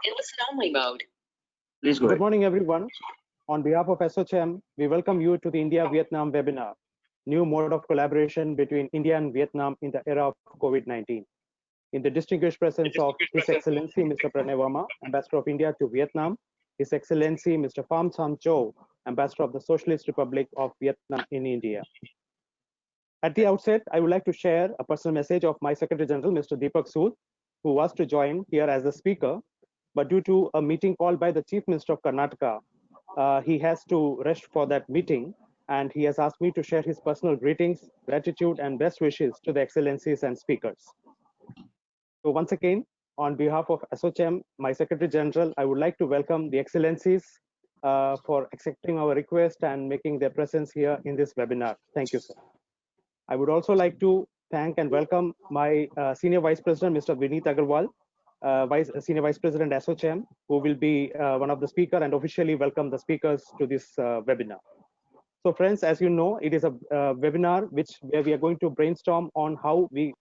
in listen-only mode. Please go Good ahead. morning, everyone. On behalf of ASSOCHAM, we welcome you to the India-Vietnam webinar, new mode of collaboration between India and Vietnam in the era of COVID-19. In the distinguished presence of His Excellency Mr. Pranay Verma, Ambassador of India to Vietnam, His Excellency Mr. Pham Sam Cho, Ambassador of the Socialist Republic of Vietnam in India. At the outset, I would like to share a personal message of my Secretary General, Mr. Deepak Sood, who was to join here as a speaker, but due to a meeting called by the Chief Minister of Karnataka, he has to rest for that meeting, and he has asked me to share his personal greetings, gratitude, and best wishes to the excellencies and speakers. So once again, on behalf of ASSOCHAM, my Secretary General, I would like to welcome the excellencies for accepting our request and making their presence here in this webinar. Thank you, sir. I would also like to thank and welcome my Senior Vice President, Mr. Vineet Agarwal, Senior Vice President ASSOCHAM, who will be one of the speakers, and officially welcome the speakers to this webinar. So friends, as you know, it is a webinar where we are going to brainstorm on how we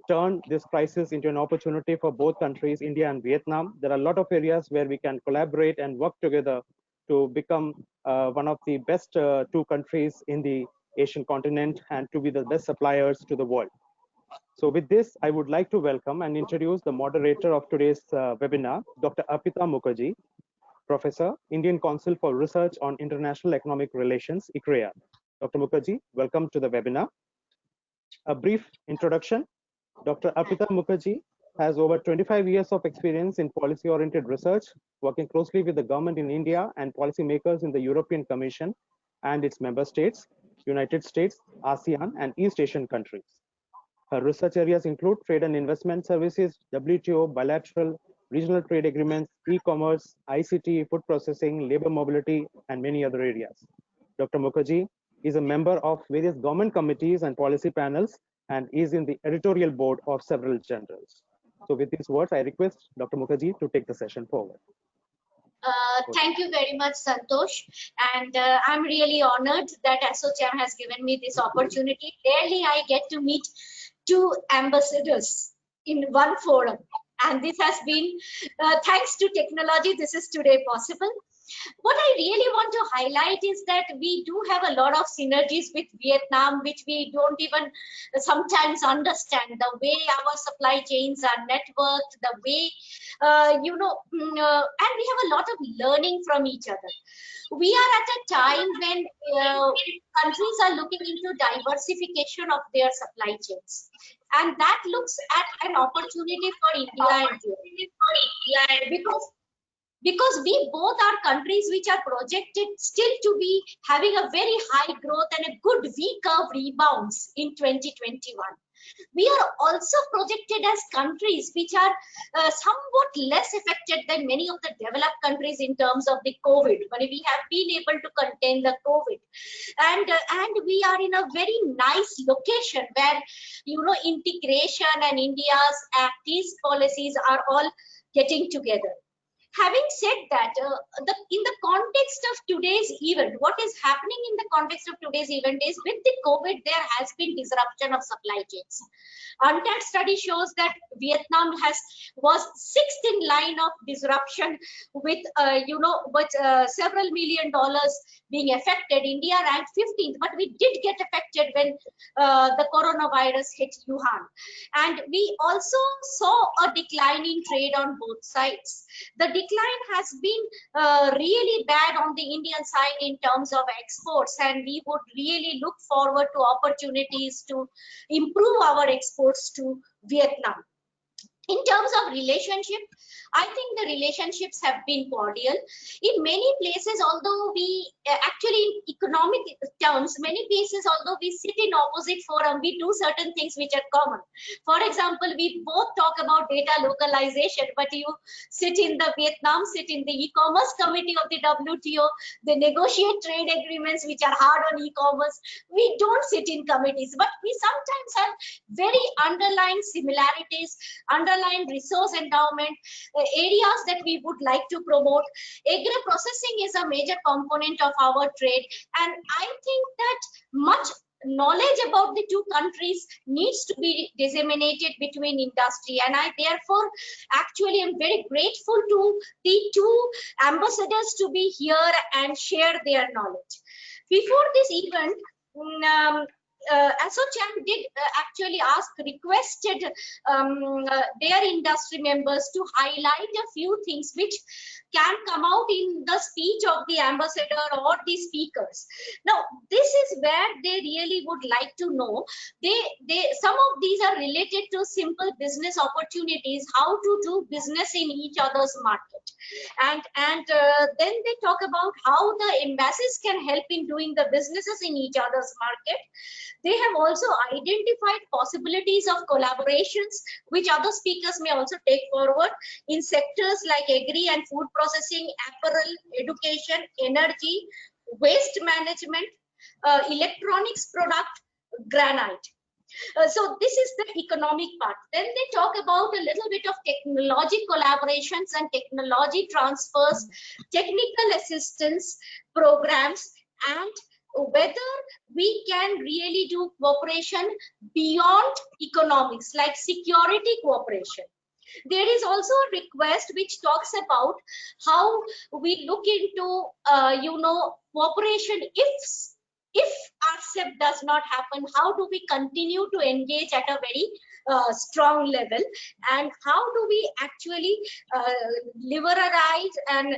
turn this crisis into an opportunity for both countries, India and Vietnam. There are a lot of areas where we can collaborate and work together to become one of the best two countries in the Asian continent and to be the best suppliers to the world. So with this, I would like to welcome and introduce the moderator of today's webinar, Dr. Arpita Mukherjee, Professor, Indian Council for Research on International Economic Relations, ICREA. Dr. Mukherjee, welcome to the webinar. A brief introduction. Dr. Arpita Mukherjee has over 25 years of experience in policy-oriented research, working closely with the government in India and policymakers in the European Commission and its member states, United States, ASEAN, and East Asian countries. Her research areas include trade and investment services, WTO, bilateral, regional trade agreements, e-commerce, ICT, food processing, labor mobility, and many other areas. Dr. Mukherjee is a member of various government committees and policy panels and is in the editorial board of several journals. So with these words, I request Dr. Mukherjee to take the session forward. Thank you very much, Santosh. And I'm really honored that ASSOCHAM has given me this opportunity. Rarely I get to meet two ambassadors in one forum. And this has been, thanks to technology, this is today possible. What I really want to highlight is that we do have a lot of synergies with Vietnam, which we don't even sometimes understand. The way our supply chains are networked, the way, and we have a lot of learning from each other. We are at a time when countries are looking into diversification of their supply chains. And that looks at an opportunity for India and Vietnam. Because we both are countries which are projected still to be having a very high growth and a good V-curve rebounds in 2021. We are also projected as countries which are somewhat less affected than many of the developed countries in terms of the COVID. But we have been able to contain the COVID, and we are in a very nice location where integration and India's these policies are all getting together. Having said that, in the context of today's event, what is happening in the context of today's event is with the COVID, there has been disruption of supply chains. Untitled study shows that Vietnam was sixth in line of disruption with several $1 million being affected. India ranked 15th, but we did get affected when the coronavirus hit Wuhan. And we also saw a decline in trade on both sides. The decline has been really bad on the Indian side in terms of exports, and we would really look forward to opportunities to improve our exports to Vietnam. In terms of relationship, I think the relationships have been cordial. In many places, although we actually in economic terms, many places, although we sit in opposite forum, we do certain things which are common. For example, we both talk about data localization, but you sit in the Vietnam, sit in the e-commerce committee of the WTO, they negotiate trade agreements which are hard on e-commerce. We don't sit in committees, but we sometimes have very underlying similarities, underlying resource endowment, areas that we would like to promote. Agri-processing is a major component of our trade, and I think that much knowledge about the two countries needs to be disseminated between industry, and I therefore actually am very grateful to the two ambassadors to be here and share their knowledge. Before this event, ASSOCHAM did actually requested their industry members to highlight a few things which can come out in the speech of the ambassador or the speakers. Now, this is where they really would like to know. Some of these are related to simple business opportunities, how to do business in each other's market, and then they talk about how the embassies can help in doing the businesses in each other's market. They have also identified possibilities of collaborations, which other speakers may also take forward in sectors like agri and food processing, apparel, education, energy, waste management, electronics product, granite. So this is the economic part. Then they talk about a little bit of technology collaborations and technology transfers, technical assistance programs, and whether we can really do cooperation beyond economics, like security cooperation. There is also a request which talks about how we look into cooperation if RCEP does not happen, how do we continue to engage at a very strong level, and how do we actually liberalize and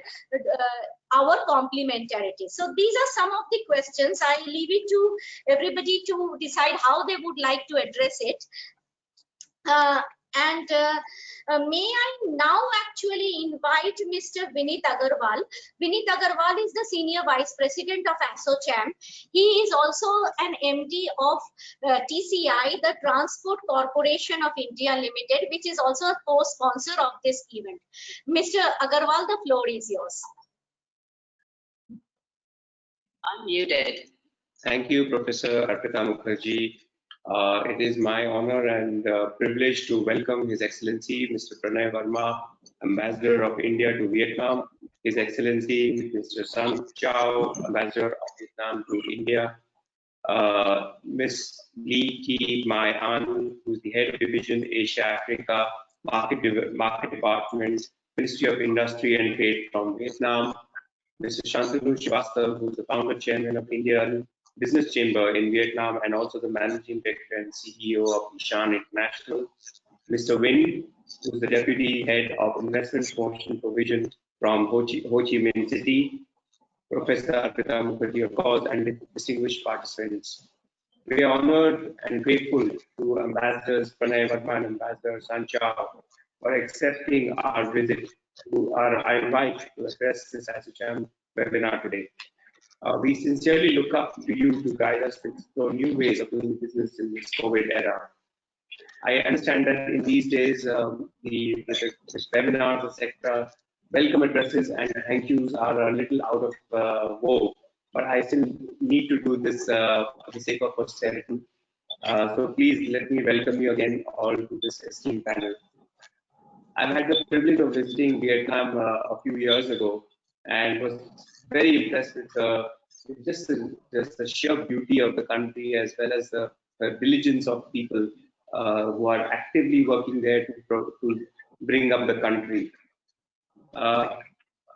our complementarity. So these are some of the questions. I leave it to everybody to decide how they would like to address it. May I now actually invite Mr. Vinit Agarwal. Vinit Agarwal is the Senior Vice President of ASSOCHAM. He is also an MD of TCI, the Transport Corporation of India Limited, which is also a co-sponsor of this event. Mr. Agarwal, the floor is yours. Unmuted. Thank you, Professor Arpita Mukherjee. It is my honor and privilege to welcome His Excellency Mr. Pranay Verma, Ambassador of India to Vietnam, His Excellency Mr. Sun Chao, Ambassador of Vietnam to India, Ms. Lee Ki Mai An, who is the Head of Division Asia Africa Market Department, Ministry of Industry and Trade from Vietnam, Mr. Shantanu Srivastava, who is the Founder Chairman of Indian Business Chamber in Vietnam and also the Managing Director and CEO of Ishan International, Mr. Win, who is the Deputy Head of Investment Promotion Provision from Ho Chi Minh City, Professor Arpita Mukherjee, of course, and distinguished participants. We are honored and grateful to Ambassadors Pranay Verma and Ambassador Sun Chao for accepting our visit to our invite to address this ASSOCHAM webinar today. We sincerely look up to you to guide us to explore new ways of doing business in this COVID era. I understand that in these days, the webinars, etc., welcome addresses and thank yous are a little out of vogue, but I still need to do this for the sake of posterity. So please let me welcome you again all to this esteemed panel. I've had the privilege of visiting Vietnam a few years ago and was very impressed with just the sheer beauty of the country, as well as the diligence of people who are actively working there to bring up the country.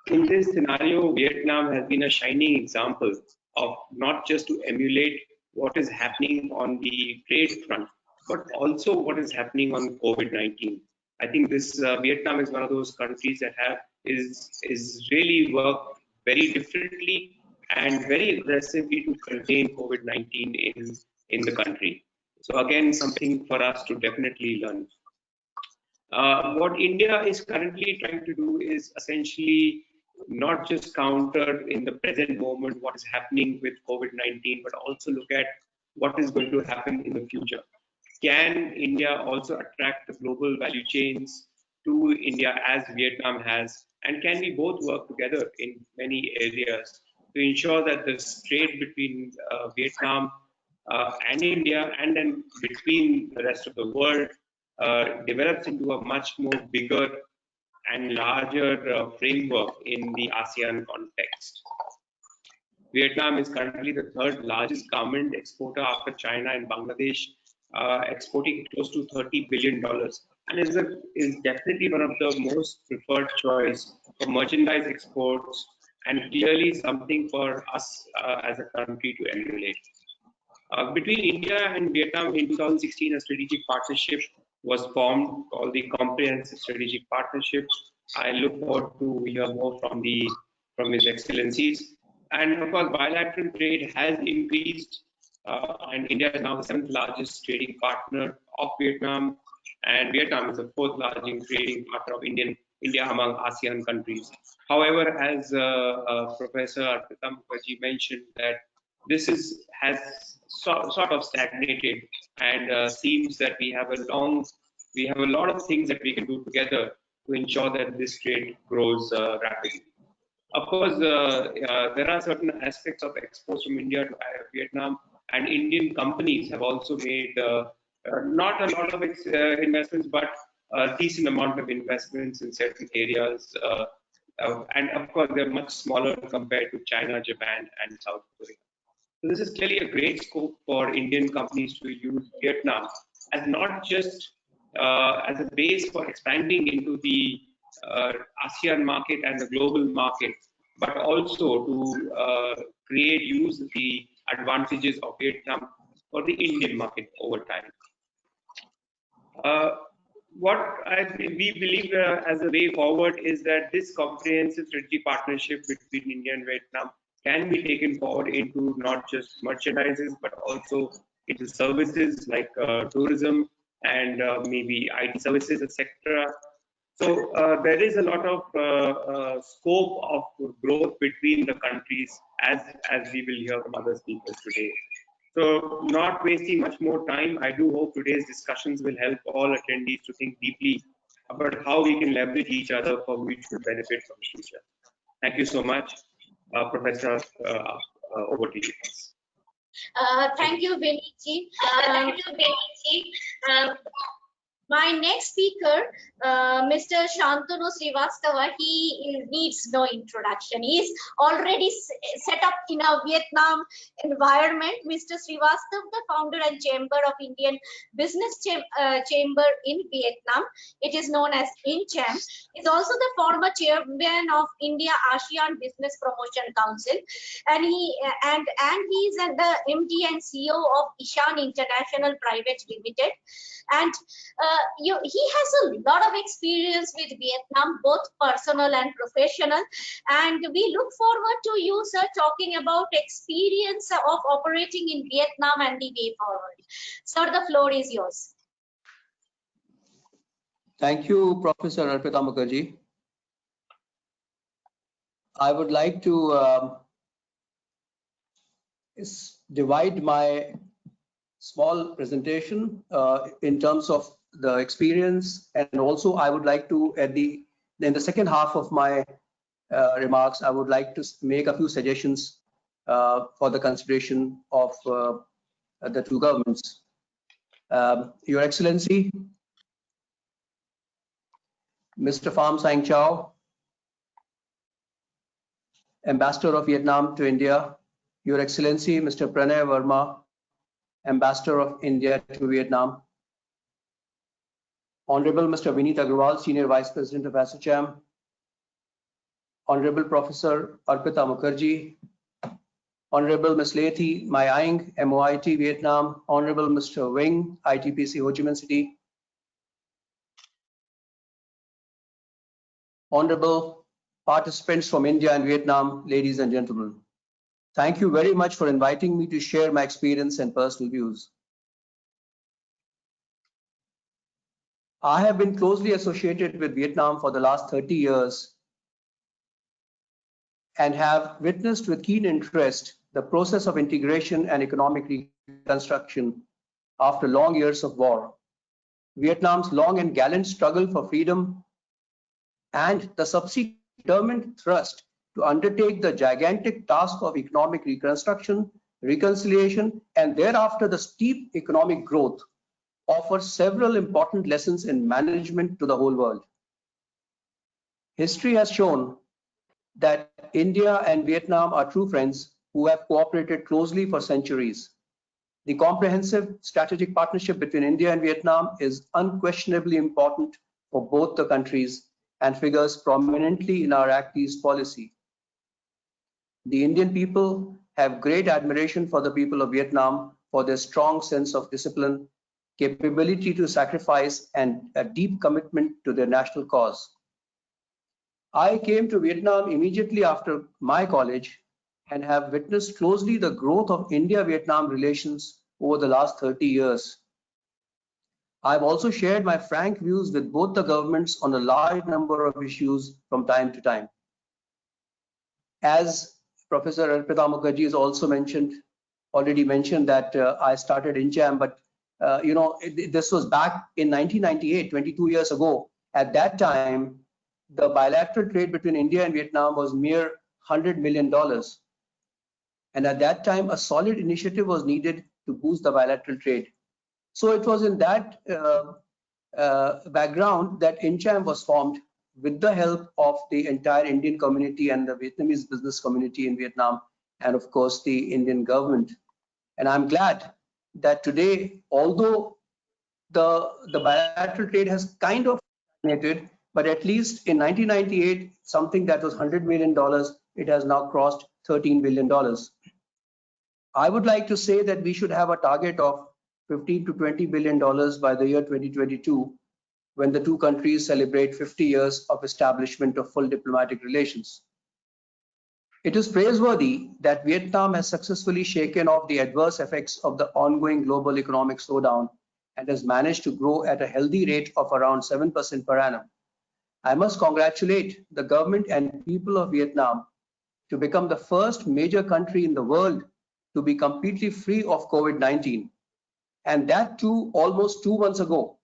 In this scenario, Vietnam has been a shining example of not just to emulate what is happening on the trade front, but also what is happening on COVID-19. I think this Vietnam is one of those countries that is really worked very differently and very aggressively to contain COVID-19 in the country. So again, something for us to definitely learn. What India is currently trying to do is essentially not just counter in the present moment what is happening with COVID-19, but also look at what is going to happen in the future. Can India also attract the global value chains to India as Vietnam has? And can we both work together in many areas to ensure that this trade between Vietnam and India, and then between the rest of the world, develops into a much more bigger and larger framework in the ASEAN context? Vietnam is currently the third largest garment exporter after China and Bangladesh, exporting close to $30 billion, and is definitely one of the most preferred choice for merchandise exports, and clearly something for us as a country to emulate. Between India and Vietnam in 2016, a strategic partnership was formed called the Comprehensive Strategic Partnership. I look forward to hear more from His Excellencies. And of course, bilateral trade has increased, and India is now the seventh largest trading partner of Vietnam, and Vietnam is the fourth largest trading partner of India among ASEAN countries. However, as Professor Arpita Mukherjee mentioned, that has sort of stagnated, and seems that we have a lot of things that we can do together to ensure that this trade grows rapidly. Of course, there are certain aspects of exports from India to Vietnam, and Indian companies have also made not a lot of investments, but a decent amount of investments in certain areas. And of course, they're much smaller compared to China, Japan, and South Korea. So this is clearly a great scope for Indian companies to use Vietnam as not just as a base for expanding into the ASEAN market and the global market, but also to use the advantages of Vietnam for the Indian market over time. We believe as a way forward is that this comprehensive strategic partnership between India and Vietnam can be taken forward into not just merchandises, but also into services like tourism and maybe IT services, etc. So there is a lot of scope of growth between the countries, as we will hear from other speakers today. So not wasting much more time, I do hope today's discussions will help all attendees to think deeply about how we can leverage each other for mutual benefit from the future. Thank you so much, Professor. Over to you. Thank you, Vinitji. My next speaker, Mr. Shantanu Srivastava, he needs no introduction. He is already set up in a Vietnam environment. Mr. Srivastava, the founder and chamber of Indian Business Chamber in Vietnam. It is known as INCHAM. Is also the former chairman of India ASEAN Business Promotion Council, and he is the MD and CEO of Ishan International Private Limited, and he has a lot of experience with Vietnam, both personal and professional, and we look forward to you, sir, talking about experience of operating in Vietnam and the way forward. Sir, the floor is yours. Thank you, Professor Arpita Mukherjee. I would like to divide my small presentation in terms of the experience, and also I would like to, in the second half of my remarks, I would like to make a few suggestions for the consideration of the two governments. Your Excellency, Mr. Pham Sang Chau, Ambassador of Vietnam to India, Your Excellency, Mr. Pranay Verma, Ambassador of India to Vietnam, Honorable Mr. Vineet Agrawal, Senior Vice President of ASSOCHAM, Honorable Professor Arpita Mukherjee, Honorable Ms. Lethi Mai Aing, MOIT Vietnam, Honorable Mr. Wing, ITPC Ho Chi Minh City, Honorable participants from India and Vietnam, ladies and gentlemen. Thank you very much for inviting me to share my experience and personal views. I have been closely associated with Vietnam for the last 30 years and have witnessed with keen interest the process of integration and economic reconstruction after long years of war. Vietnam's long and gallant struggle for freedom and the subsequent determined thrust to undertake the gigantic task of economic reconstruction, reconciliation, and thereafter the steep economic growth offers several important lessons in management to the whole world. History has shown that India and Vietnam are true friends who have cooperated closely for centuries. The comprehensive strategic partnership between India and Vietnam is unquestionably important for both the countries and figures prominently in our Act East policy. The Indian people have great admiration for the people of Vietnam for their strong sense of discipline, capability to sacrifice, and a deep commitment to their national cause. I came to Vietnam immediately after my college and have witnessed closely the growth of India-Vietnam relations over the last 30 years. I've also shared my frank views with both the governments on a large number of issues from time to time. As Professor Arpita Mukherjee has also already mentioned that I started UNTIAM, but this was back in 1998, 22 years ago. At that time, the bilateral trade between India and Vietnam was mere $100 million. And at that time, a solid initiative was needed to boost the bilateral trade. So it was in that background that UNTIAM was formed with the help of the entire Indian community and the Vietnamese business community in Vietnam, and of course the Indian government. And I'm glad that today, although the bilateral trade has kind of stagnated, but at least in 1998, something that was $100 million, it has now crossed $13 billion. I would like to say that we should have a target of $15 to $20 billion by the year 2022, when the two countries celebrate 50 years of establishment of full diplomatic relations. It is praiseworthy that Vietnam has successfully shaken off the adverse effects of the ongoing global economic slowdown and has managed to grow at a healthy rate of around 7% per annum. I must congratulate the government and people of Vietnam to become the first major country in the world to be completely free of COVID-19, and that too almost 2 months ago,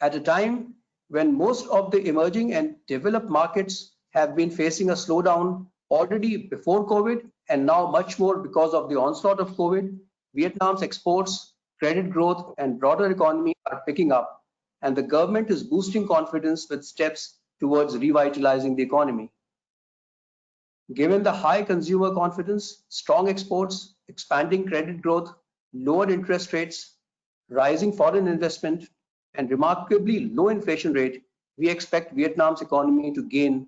at a time when most of the emerging and developed markets have been facing a slowdown already before COVID, and now much more because of the onslaught of COVID. Vietnam's exports, credit growth, and broader economy are picking up, and the government is boosting confidence with steps towards revitalizing the economy. Given the high consumer confidence, strong exports, expanding credit growth, lower interest rates, rising foreign investment, and remarkably low inflation rate, we expect Vietnam's economy to gain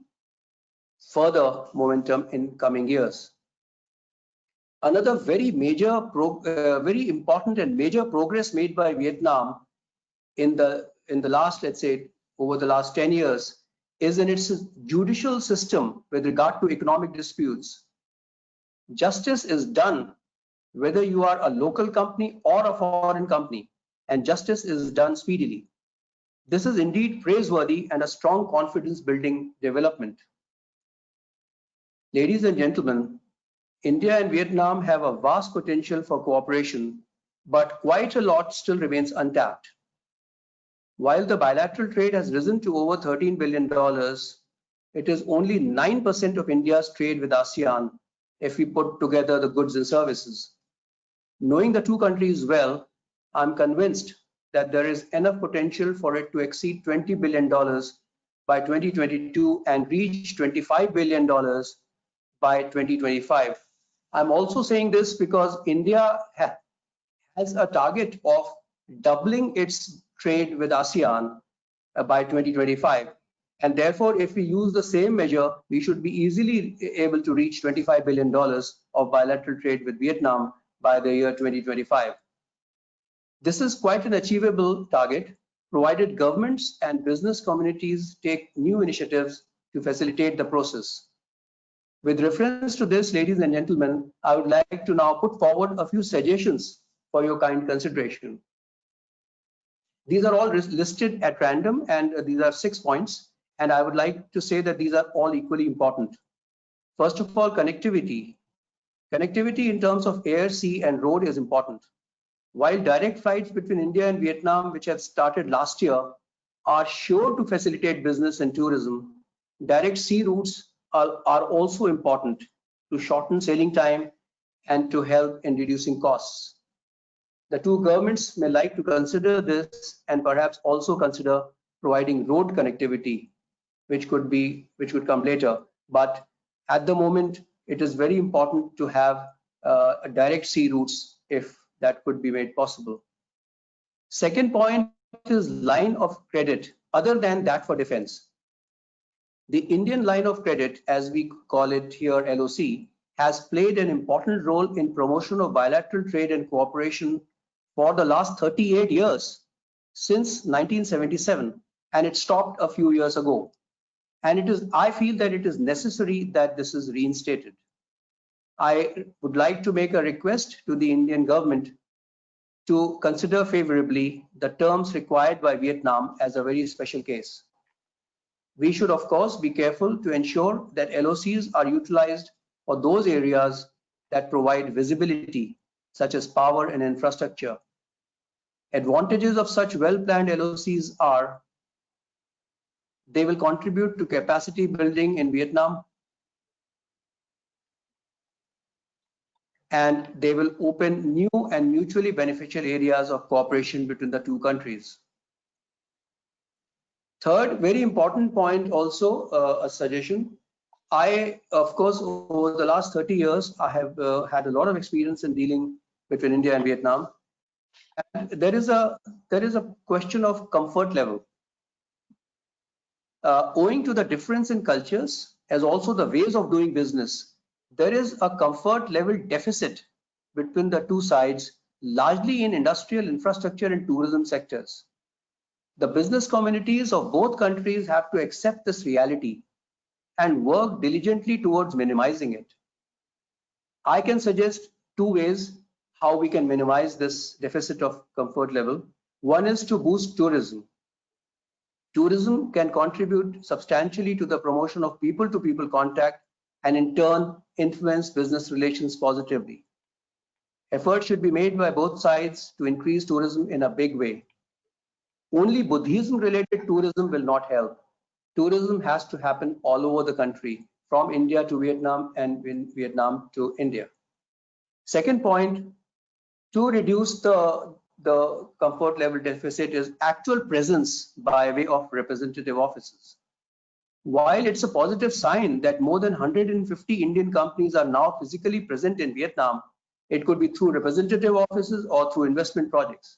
further momentum in coming years. Another very important and major progress made by Vietnam in the last, let's say, over the last 10 years is in its judicial system with regard to economic disputes. Justice is done whether you are a local company or a foreign company, and justice is done speedily. This is indeed praiseworthy and a strong confidence building development. Ladies and gentlemen, India and Vietnam have a vast potential for cooperation, but quite a lot still remains untapped. While the bilateral trade has risen to over $13 billion, it is only 9% of India's trade with ASEAN if we put together the goods and services. Knowing the two countries well, I'm convinced that there is enough potential for it to exceed $20 billion by 2022 and reach $25 billion by 2025. I'm also saying this because India has a target of doubling its trade with ASEAN by 2025. And therefore, if we use the same measure, we should be easily able to reach $25 billion of bilateral trade with Vietnam by the year 2025. This is quite an achievable target, provided governments and business communities take new initiatives to facilitate the process. With reference to this, ladies and gentlemen, I would like to now put forward a few suggestions for your kind consideration. These are all listed at random, and these are 6 points, and I would like to say that these are all equally important. First of all, connectivity. Connectivity in terms of air, sea, and road is important. While direct flights between India and Vietnam, which have started last year, are sure to facilitate business and tourism, direct sea routes are also important to shorten sailing time and to help in reducing costs. The two governments may like to consider this and perhaps also consider providing road connectivity, which could come later. But at the moment, it is very important to have direct sea routes if that could be made possible. Second point is line of credit other than that for defense. The Indian line of credit, as we call it here, LOC, has played an important role in promotion of bilateral trade and cooperation for the last 38 years, since 1977, and it stopped a few years ago. And I feel that it is necessary that this is reinstated. I would like to make a request to the Indian government to consider favorably the terms required by Vietnam as a very special case. We should, of course, be careful to ensure that LOCs are utilized for those areas that provide visibility, such as power and infrastructure. Advantages of such well-planned LOCs are they will contribute to capacity building in Vietnam, and they will open new and mutually beneficial areas of cooperation between the two countries. Third, very important point also, a suggestion. Of course, over the last 30 years, I have had a lot of experience in dealing between India and Vietnam. And there is a question of comfort level. Owing to the difference in cultures, as also the ways of doing business, there is a comfort level deficit between the two sides, largely in industrial infrastructure and tourism sectors. The business communities of both countries have to accept this reality and work diligently towards minimizing it. I can suggest two ways how we can minimize this deficit of comfort level. One is to boost tourism. Tourism can contribute substantially to the promotion of people-to-people contact and in turn influence business relations positively. Efforts should be made by both sides to increase tourism in a big way. Only Buddhism-related tourism will not help. Tourism has to happen all over the country, from India to Vietnam and Vietnam to India. Second point, to reduce the comfort level deficit is actual presence by way of representative offices. While it's a positive sign that more than 150 Indian companies are now physically present in Vietnam, it could be through representative offices or through investment projects.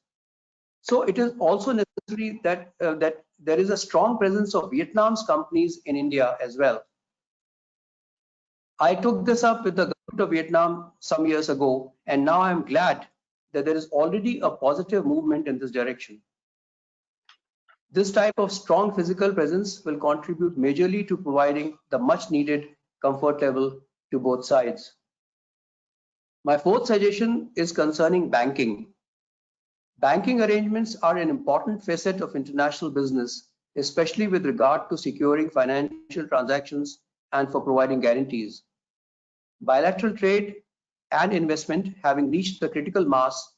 So it is also necessary that there is a strong presence of Vietnam's companies in India as well. I took this up with the government of Vietnam some years ago, and now I'm glad that there is already a positive movement in this direction. This type of strong physical presence will contribute majorly to providing the much needed comfort level to both sides. My fourth suggestion is concerning banking. Banking arrangements are an important facet of international business, especially with regard to securing financial transactions and for providing guarantees. Bilateral trade and investment having reached the critical mass,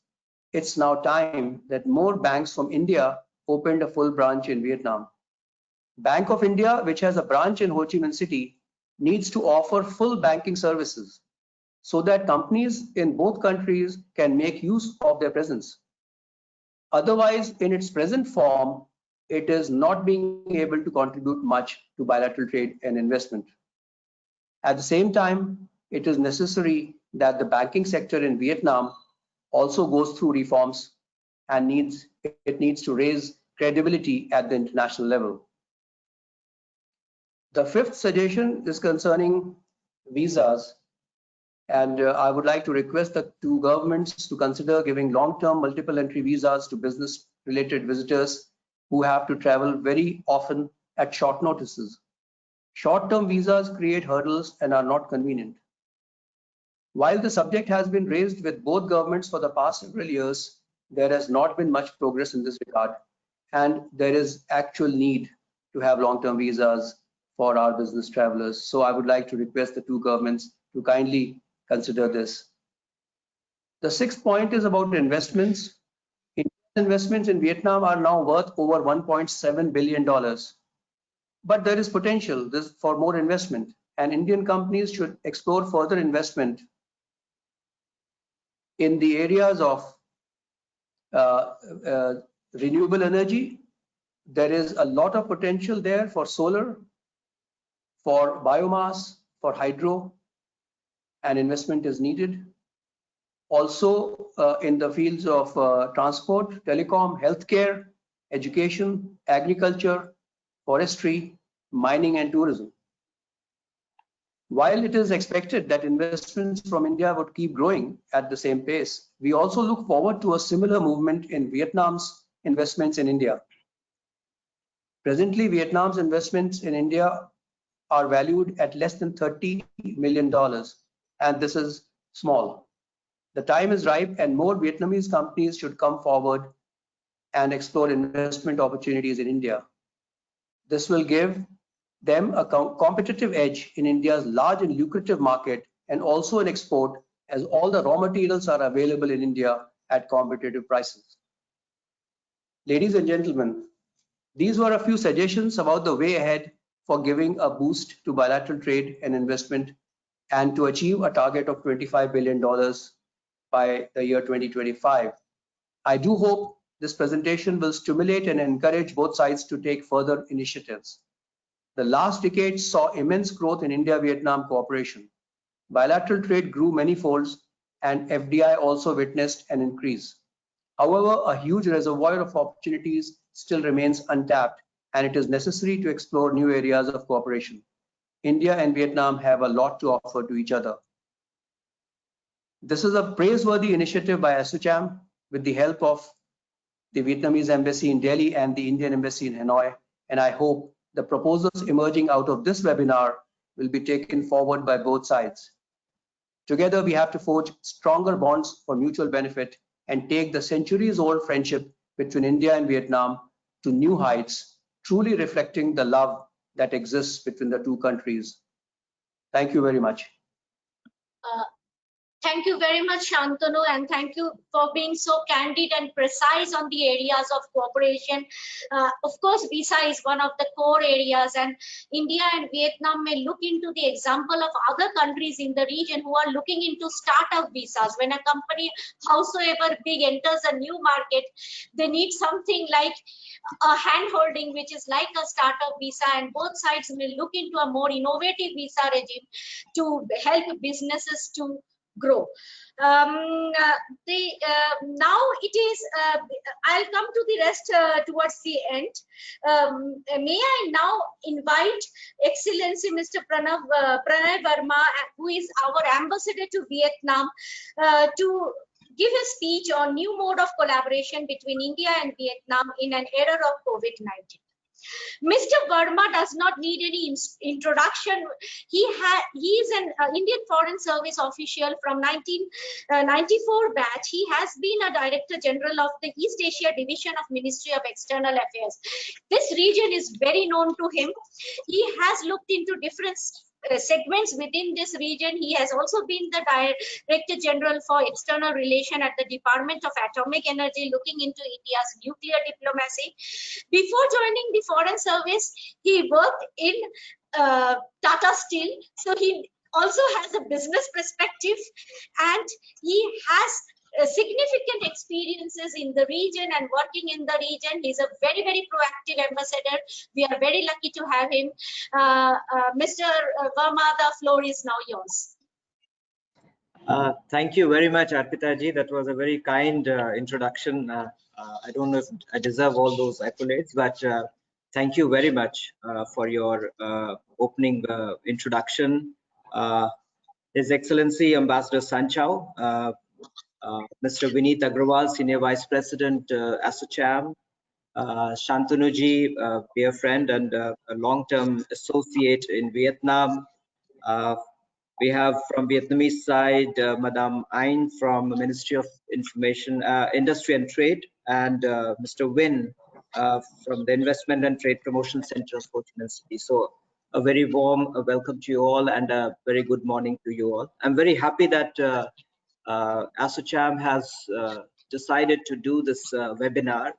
it's now time that more banks from India opened a full branch in Vietnam. Bank of India, which has a branch in Ho Chi Minh City, needs to offer full banking services so that companies in both countries can make use of their presence. Otherwise, in its present form, it is not being able to contribute much to bilateral trade and investment. At the same time, it is necessary that the banking sector in Vietnam also goes through reforms and it needs to raise credibility at the international level. The fifth suggestion is concerning visas. And I would like to request the two governments to consider giving long-term multiple entry visas to business-related visitors who have to travel very often at short notices. Short-term visas create hurdles and are not convenient. While the subject has been raised with both governments for the past several years, there has not been much progress in this regard, and there is actual need to have long-term visas for our business travelers. So I would like to request the two governments to kindly consider this. The sixth point is about investments. Investments in Vietnam are now worth over $1.7 billion. But there is potential for more investment, and Indian companies should explore further investment in the areas of renewable energy. There is a lot of potential there for solar, for biomass, for hydro. and investment is needed. Also in the fields of transport, telecom, healthcare, education, agriculture, forestry, mining and tourism. While it is expected that investments from India would keep growing at the same pace, we also look forward to a similar movement in Vietnam's investments in India. Presently, Vietnam's investments in India are valued at less than $30 million, and this is small. The time is ripe and more Vietnamese companies should come forward and explore investment opportunities in India. This will give them a competitive edge in India's large and lucrative market, and also in export, as all the raw materials are available in India at competitive prices. Ladies and gentlemen, these were a few suggestions about the way ahead for giving a boost to bilateral trade and investment and to achieve a target of $25 billion by the year 2025. I do hope this presentation will stimulate and encourage both sides to take further initiatives. The last decade saw immense growth in India-Vietnam cooperation. Bilateral trade grew many folds and FDI also witnessed an increase. However, a huge reservoir of opportunities still remains untapped, and it is necessary to explore new areas of cooperation. India and Vietnam have a lot to offer to each other. This is a praiseworthy initiative by ASSOCHAM with the help of the Vietnamese Embassy in Delhi and the Indian Embassy in Hanoi, and I hope the proposals emerging out of this webinar will be taken forward by both sides. Together, we have to forge stronger bonds for mutual benefit and take the centuries-old friendship between India and Vietnam to new heights, truly reflecting the love that exists between the two countries. Thank you very much. Thank you very much, Shantanu, and thank you for being so candid and precise on the areas of cooperation. Of course, visa is one of the core areas, and India and Vietnam may look into the example of other countries in the region who are looking into startup visas. When a company, howsoever big, enters a new market, they need something like a hand-holding, which is like a startup visa, and both sides may look into a more innovative visa regime to help businesses to grow. Now it is, I'll come to the rest towards the end. May I now invite Excellency Mr. Pranay Verma, who is our ambassador to Vietnam, to give a speech on new mode of collaboration between India and Vietnam in an era of COVID-19. Mr. Verma does not need any introduction. He is an Indian Foreign Service official from 1994 batch. He has been a Director General of the East Asia Division of Ministry of External Affairs. This region is very known to him. He has looked into different segments within this region. He has also been the Director General for External Relation at the Department of Atomic Energy, looking into India's nuclear diplomacy. Before joining the Foreign Service, he worked in Tata Steel, so he also has a business perspective, and he has significant experiences in the region and working in the region. He's a very, very proactive ambassador. We are very lucky to have him. Mr. Verma, the floor is now yours. Thank you very much, Arpita ji. That was a very kind introduction. I don't know if I deserve all those accolades, but thank you very much for your opening introduction. His Excellency Ambassador Sanchao, Mr. Vineet Agrawal, Senior Vice President, ASSOCHAM, Shantanu ji, dear friend and a long-term associate in Vietnam. We have from Vietnamese side, Madame Ain from the Ministry of Information, Industry and Trade, and Mr. Win from the Investment and Trade Promotion Center of Ho Chi Minh City. So a very warm welcome to you all and a very good morning to you all. I'm very happy that ASSOCHAM has decided to do this webinar.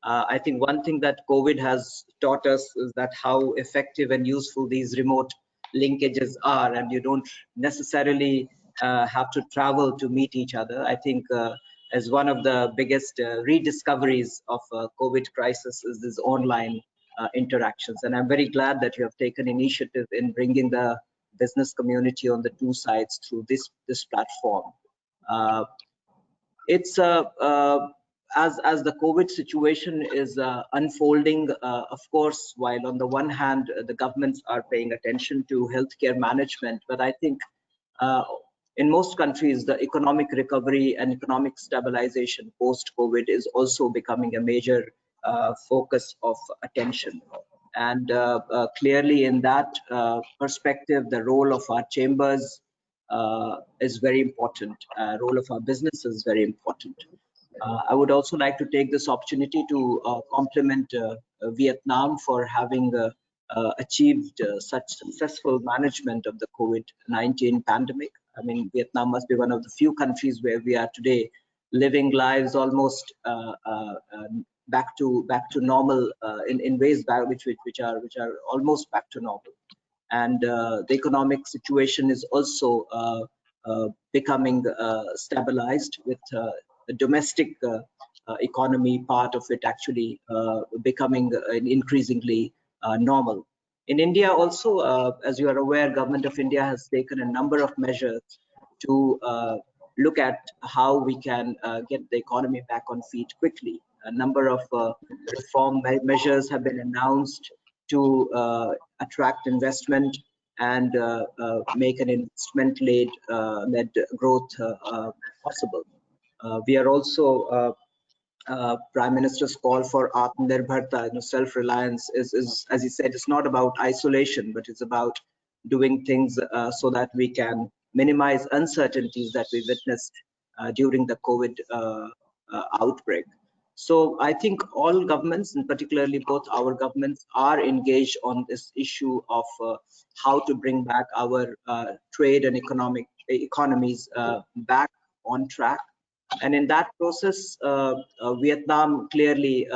I think one thing that COVID has taught us is that how effective and useful these remote linkages are, and you don't necessarily have to travel to meet each other. I think as one of the biggest rediscoveries of COVID crisis is this online interactions, and I'm very glad that you have taken initiative in bringing the business community on the two sides through this platform. It's as the COVID situation is unfolding, of course, while on the one hand the governments are paying attention to healthcare management, but I think in most countries the economic recovery and economic stabilization post-COVID is also becoming a major focus of attention. And clearly in that perspective, the role of our chambers is very important. Role of our business is very important. I would also like to take this opportunity to compliment Vietnam for having achieved such successful management of the COVID-19 pandemic. I mean, Vietnam must be one of the few countries where we are today living lives almost back to normal in ways which are almost back to normal. And the economic situation is also becoming stabilized, with the domestic economy part of it actually becoming increasingly normal. In India also, as you are aware, Government of India has taken a number of measures to look at how we can get the economy back on feet quickly. A number of reform measures have been announced to attract investment and make an investment-led growth possible. We are also Prime Minister's call for Atmanirbharta, self-reliance, is, as he said, it's not about isolation, but it's about doing things so that we can minimize uncertainties that we witnessed during the COVID outbreak. So I think all governments, and particularly both our governments, are engaged on this issue of how to bring back our trade and economies back on track. And in that process, Vietnam clearly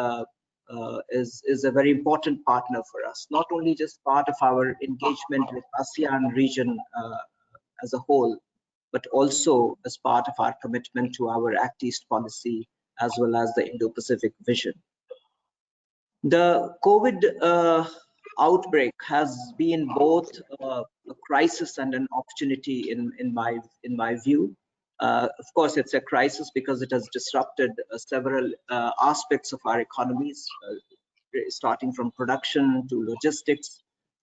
is a very important partner for us, not only just part of our engagement with ASEAN region as a whole, but also as part of our commitment to our Act East policy, as well as the Indo-Pacific vision. The COVID outbreak has been both a crisis and an opportunity in my view. Of course, it's a crisis because it has disrupted several aspects of our economies, starting from production to logistics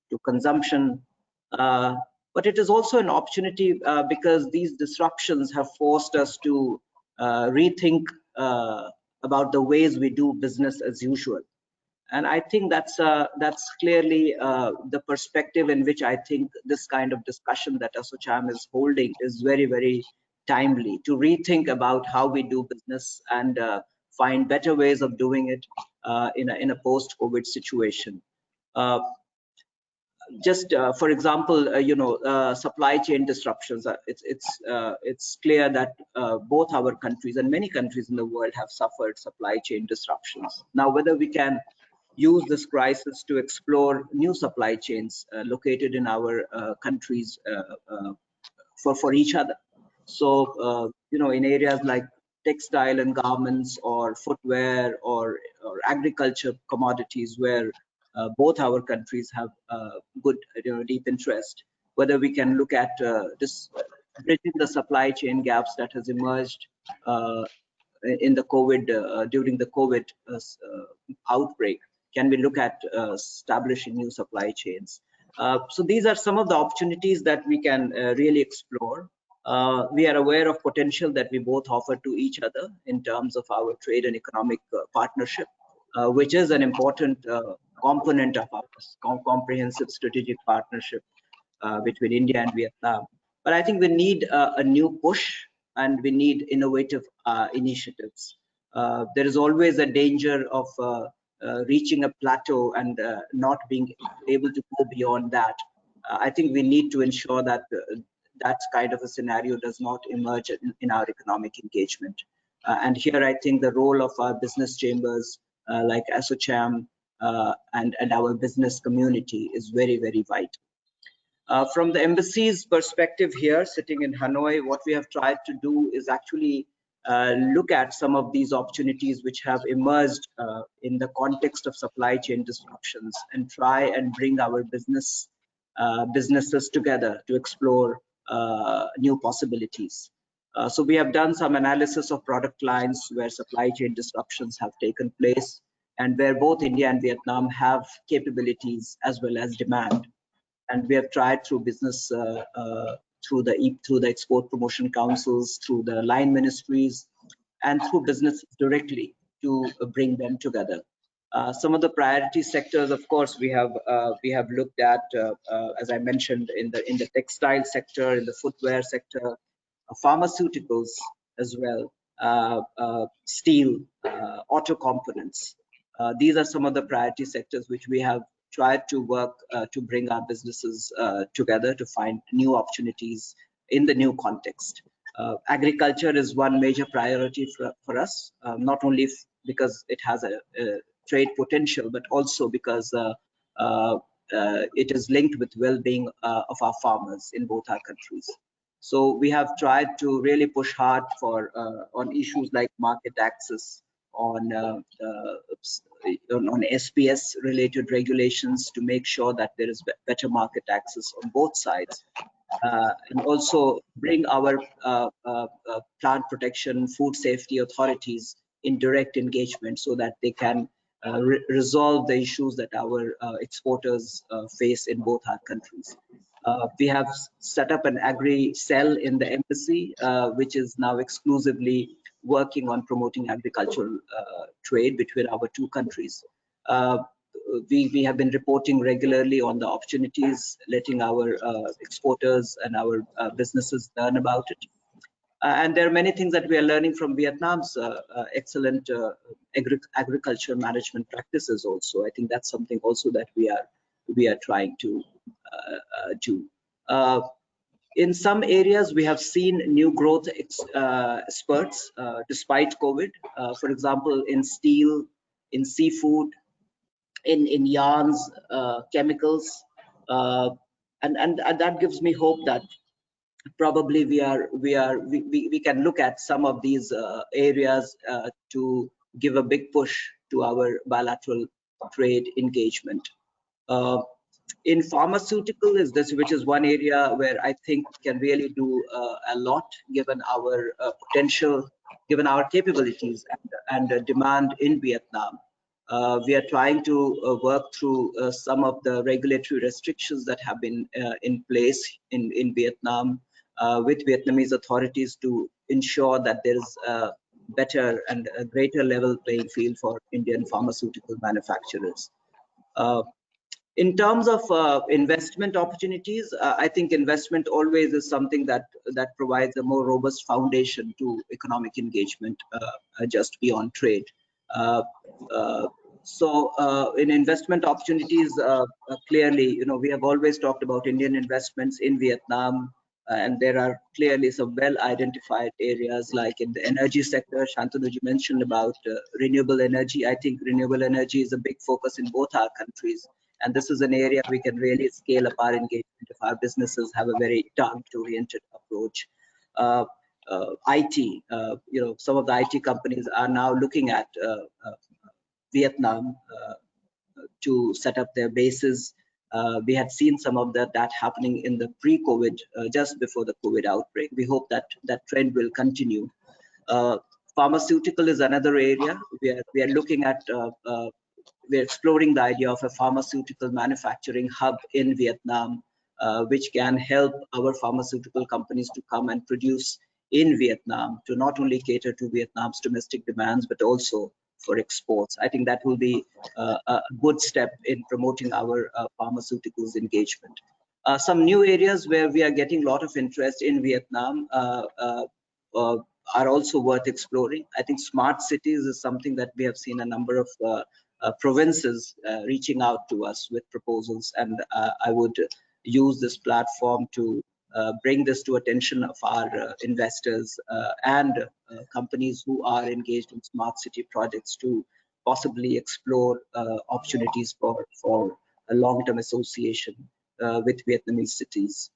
to consumption. But it is also an opportunity because these disruptions have forced us to rethink about the ways we do business as usual. And I think that's clearly the perspective in which I think this kind of discussion that ASSOCHAM is holding is very, very timely, to rethink about how we do business and find better ways of doing it in a post-COVID situation. Just for example, supply chain disruptions. It's clear that both our countries and many countries in the world have suffered supply chain disruptions. Now, whether we can use this crisis to explore new supply chains located in our countries for each other. So, in areas like textile and garments, or footwear, or agriculture commodities, where both our countries have good, deep interest, whether we can look at this bridging the supply chain gaps that has emerged in the COVID during the COVID outbreak. Can we look at establishing new supply chains? So these are some of the opportunities that we can really explore. We are aware of potential that we both offer to each other in terms of our trade and economic partnership, which is an important component of our comprehensive strategic partnership between India and Vietnam. But I think we need a new push, and we need innovative initiatives. There is always a danger of reaching a plateau and not being able to go beyond that. I think we need to ensure that that kind of a scenario does not emerge in our economic engagement. And here I think the role of our business chambers like ASSOCHAM and our business community is very, very vital. From the embassy's perspective here, sitting in Hanoi, what we have tried to do is actually look at some of these opportunities which have emerged in the context of supply chain disruptions, and try and bring our business businesses together to explore new possibilities. So we have done some analysis of product lines where supply chain disruptions have taken place and where both India and Vietnam have capabilities as well as demand. And we have tried through business, through the export promotion councils, through the line ministries, and through business directly to bring them together. Some of the priority sectors, of course, we have looked at, as I mentioned, in the textile sector, in the footwear sector, pharmaceuticals as well, steel, auto components. These are some of the priority sectors which we have tried to work to bring our businesses together to find new opportunities in the new context. Agriculture is one major priority for us, not only because it has a trade potential, but also because it is linked with well-being of our farmers in both our countries. So we have tried to really push hard for on issues like market access, on SPS related regulations to make sure that there is better market access on both sides. And also bring our plant protection, food safety authorities in direct engagement so that they can resolve the issues that our exporters face in both our countries. We have set up an agri cell in the embassy, which is now exclusively working on promoting agricultural trade between our two countries. We have been reporting regularly on the opportunities, letting our exporters and our businesses learn about it. And there are many things that we are learning from Vietnam's excellent agriculture management practices also. I think that's something also that we are trying to do. In some areas, we have seen new growth spurts despite COVID. For example, in steel, in seafood, in yarns, chemicals, and that gives me hope that probably we can look at some of these areas to give a big push to our bilateral trade engagement. In pharmaceutical which is one area where I think we can really do a lot given our potential, given our capabilities and demand in Vietnam. We are trying to work through some of the regulatory restrictions that have been in place in Vietnam with Vietnamese authorities to ensure that there is a better and a greater level playing field for Indian pharmaceutical manufacturers. In terms of investment opportunities, I think investment always is something that provides a more robust foundation to economic engagement just beyond trade. So in investment opportunities, clearly, we have always talked about Indian investments in Vietnam, and there are clearly some well-identified areas like in the energy sector. Shantanuji mentioned about renewable energy. I think renewable energy is a big focus in both our countries. And this is an area we can really scale up our engagement if our businesses have a very target-oriented approach. IT, some of the IT companies are now looking at Vietnam to set up their bases. We had seen some of that happening in the pre-COVID, just before the COVID outbreak. We hope that that trend will continue. Pharmaceutical is another area. We are looking at we're exploring the idea of a pharmaceutical manufacturing hub in Vietnam, which can help our pharmaceutical companies to come and produce in Vietnam to not only cater to Vietnam's domestic demands, but also for exports. I think that will be a good step in promoting our pharmaceuticals engagement. Some new areas where we are getting a lot of interest in Vietnam are also worth exploring. I think smart cities is something that we have seen a number of provinces reaching out to us with proposals, and I would use this platform to bring this to attention of our investors and companies who are engaged in smart city projects to possibly explore opportunities for a long-term association with Vietnamese cities.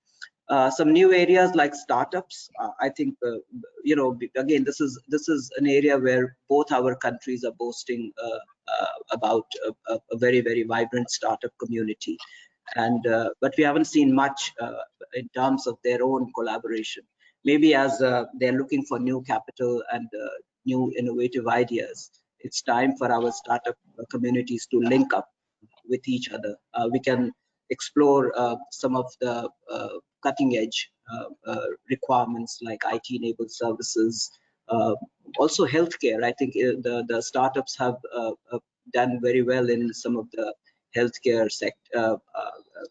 Some new areas like startups. I think again, this is an area where both our countries are boasting about a very, very vibrant startup community. but we haven't seen much in terms of their own collaboration. Maybe as they're looking for new capital and new innovative ideas, it's time for our startup communities to link up with each other. We can explore some of the cutting edge requirements like IT-enabled services, also healthcare. I think the startups have done very well in some of the healthcare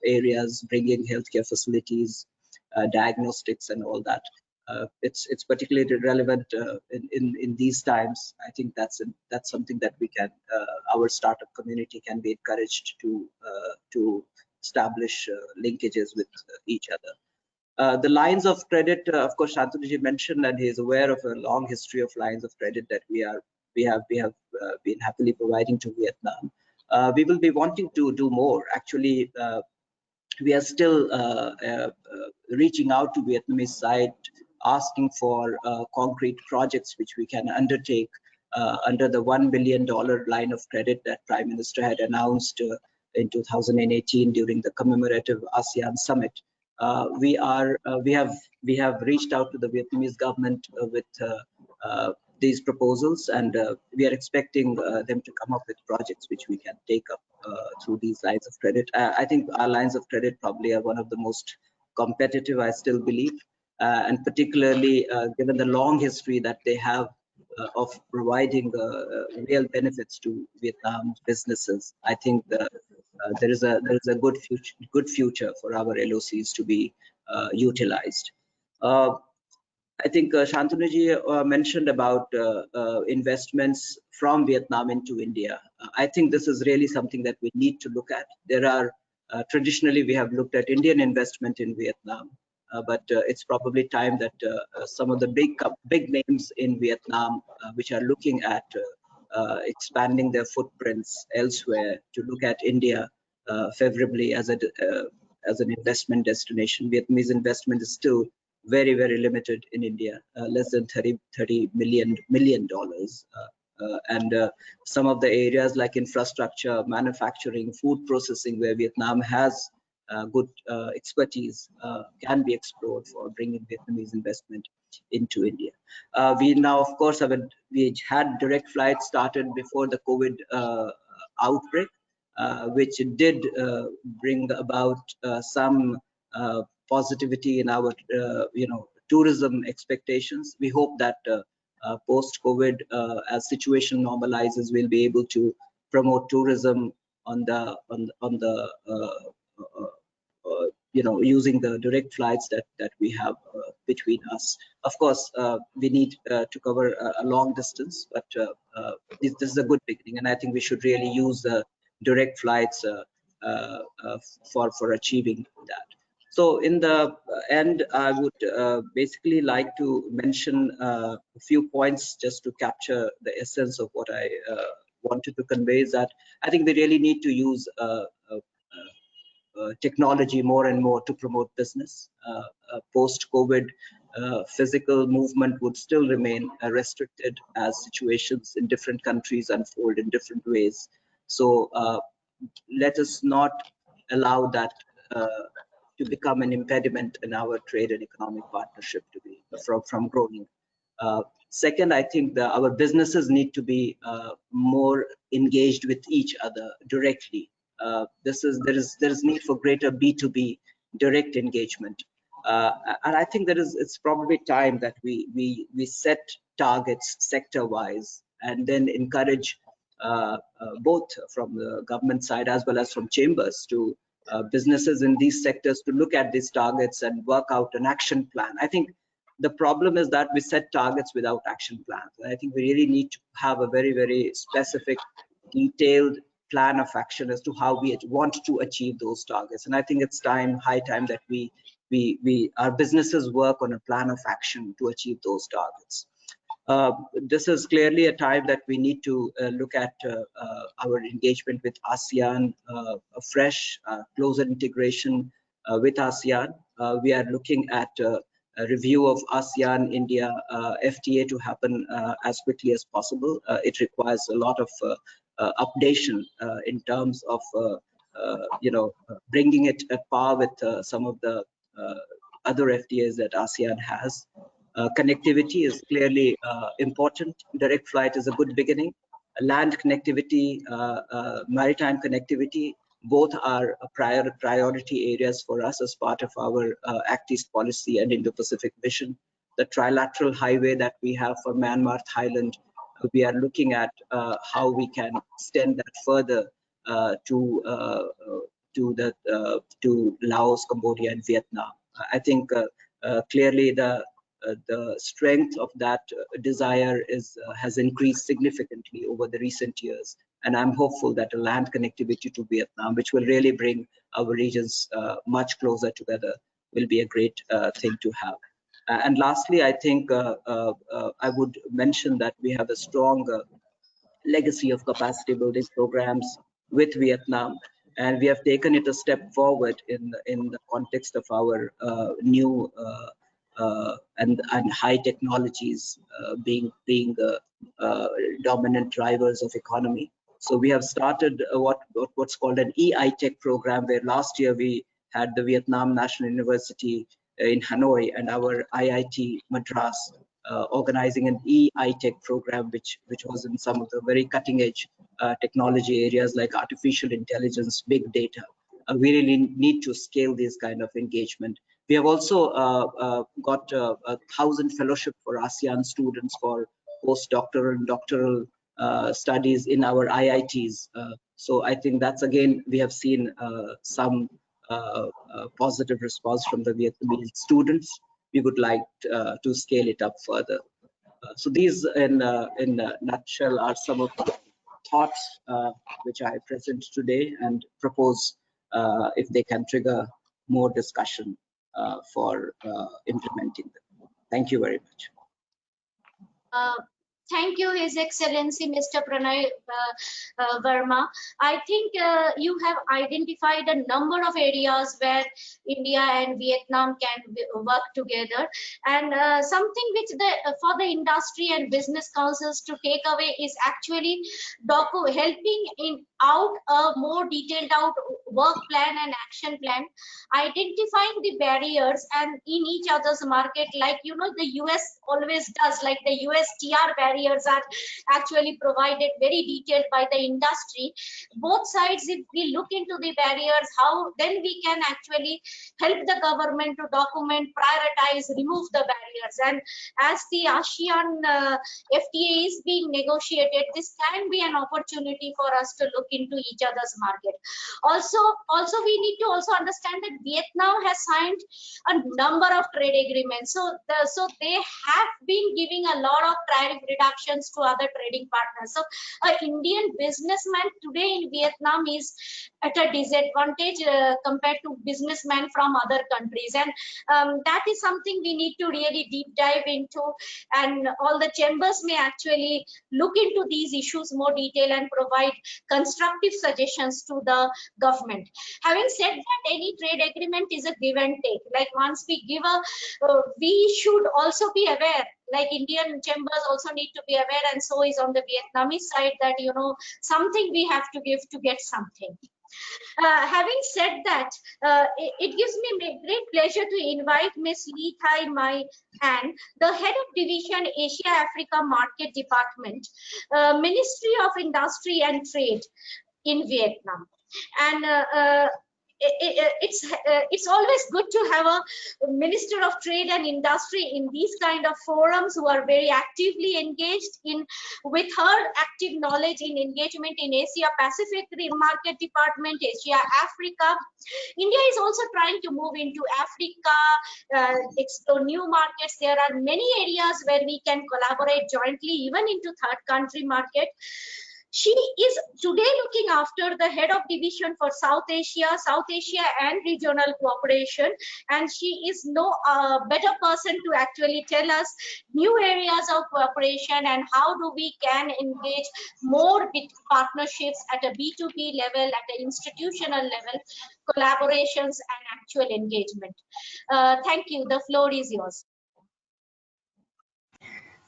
areas, bringing healthcare facilities, diagnostics, and all that. It's particularly relevant in these times. I think that's something that we can, our startup community can be encouraged to establish linkages with each other. The lines of credit, of course, Shantanu mentioned, and he is aware of a long history of lines of credit that we have been happily providing to Vietnam. We will be wanting to do more. Actually, we are still reaching out to Vietnamese side, asking for concrete projects which we can undertake under the $1 billion line of credit that Prime Minister had announced in 2018 during the commemorative ASEAN summit. We have reached out to the Vietnamese government with these proposals, and we are expecting them to come up with projects which we can take up through these lines of credit. I think our lines of credit probably are one of the most competitive, I still believe, and particularly given the long history that they have of providing real benefits to Vietnam's businesses. I think there is a good future for our LOCs to be utilized. I think Shantanu mentioned about investments from Vietnam into India. I think this is really something that we need to look at. There are traditionally we have looked at Indian investment in Vietnam, but it's probably time that some of the big names in Vietnam, which are looking at expanding their footprints elsewhere, to look at India favorably as an investment destination. Vietnamese investment is still very, very limited in India, less than $30 million. And some of the areas like infrastructure, manufacturing, food processing, where Vietnam has good expertise, can be explored for bringing Vietnamese investment into India. We now, of course, we had direct flights started before the COVID outbreak, which did bring about some positivity in our tourism expectations. We hope that post-COVID, as situation normalizes, we'll be able to promote tourism on the using the direct flights that we have between us. Of course, we need to cover a long distance, but this is a good beginning, and I think we should really use the direct flights for achieving that. So in the end, I would basically like to mention a few points just to capture the essence of what I wanted to convey, is that I think we really need to use technology more and more to promote business. Post-COVID, physical movement would still remain restricted as situations in different countries unfold in different ways. So let us not allow that to become an impediment in our trade and economic partnership to be from growing. Second, I think our businesses need to be more engaged with each other directly. There is need for greater B2B direct engagement, and I think it's probably time that we set targets sector-wise and then encourage both from the government side as well as from chambers to businesses in these sectors to look at these targets and work out an action plan. I think the problem is that we set targets without action plans. I think we really need to have a very, very specific, detailed plan of action as to how we want to achieve those targets. And I think it's high time that our businesses work on a plan of action to achieve those targets. This is clearly a time that we need to look at our engagement with ASEAN, a fresh, closer integration with ASEAN. We are looking at a review of ASEAN-India FTA to happen as quickly as possible. It requires a lot of updation in terms of bringing it at par with some of the other FTAs that ASEAN has. Connectivity is clearly important. Direct flight is a good beginning. Land connectivity, maritime connectivity, both are priority areas for us as part of our Act East policy and Indo-Pacific vision. The trilateral highway that we have for Myanmar, Thailand, we are looking at how we can extend that further to Laos, Cambodia, and Vietnam. I think clearly the strength of that desire has increased significantly over the recent years, and I'm hopeful that a land connectivity to Vietnam, which will really bring our regions much closer together, will be a great thing to have. And lastly, I think I would mention that we have a strong legacy of capacity building programs with Vietnam, and we have taken it a step forward in the context of our new and high technologies being the dominant drivers of economy. So we have started what's called an EI-Tech program, where last year we had the Vietnam National University in Hanoi and our IIT Madras organizing an EI-Tech program, which was in some of the very cutting edge technology areas like artificial intelligence, big data. We really need to scale this kind of engagement. We have also got 1,000 fellowship for ASEAN students for postdoctoral and doctoral studies in our IITs. So I think that's, again, we have seen some positive response from the Vietnamese students. We would like to scale it up further. So these, in a nutshell, are some of the thoughts which I present today, and propose if they can trigger more discussion for implementing them. Thank you very much. Thank you, His Excellency, Mr. Pranay Verma. I think you have identified a number of areas where India and Vietnam can work together, and something which for the industry and business councils to take away is actually helping out a more detailed out work plan and action plan, identifying the barriers and in each other's market, like the US always does, like the USTR barriers are actually provided very detailed by the industry. Both sides, if we look into the barriers, how then we can actually help the government to document, prioritize, remove the barriers. And as the ASEAN FTA is being negotiated, this can be an opportunity for us to look into each other's market. Also we need to also understand that Vietnam has signed a number of trade agreements, so they have been giving a lot of tariff reductions to other trading partners. So an Indian businessman today in Vietnam is at a disadvantage compared to businessmen from other countries, and that is something we need to really deep dive into, and all the chambers may actually look into these issues more detail and provide constructive suggestions to the government. Having said that, any trade agreement is a give and take. Like once we give we should also be aware, like Indian chambers also need to be aware, and so is on the Vietnamese side, that something we have to give to get something. Having said that, it gives me great pleasure to invite Ms. Lee Thai Mai An, the head of division Asia Africa Market Department, Ministry of Industry and Trade in Vietnam. And it's always good to have a Minister of Trade and Industry in these kind of forums who are very actively engaged with her active knowledge in engagement in Asia Pacific Market Department, Asia Africa. India is also trying to move into Africa, explore new markets. There are many areas where we can collaborate jointly, even into third country market. She is today looking after the head of division for South Asia and regional cooperation, and she is no better person to actually tell us new areas of cooperation and how do we can engage more partnerships at a B2B level, at an institutional level, collaborations and actual engagement. Thank you. The floor is yours.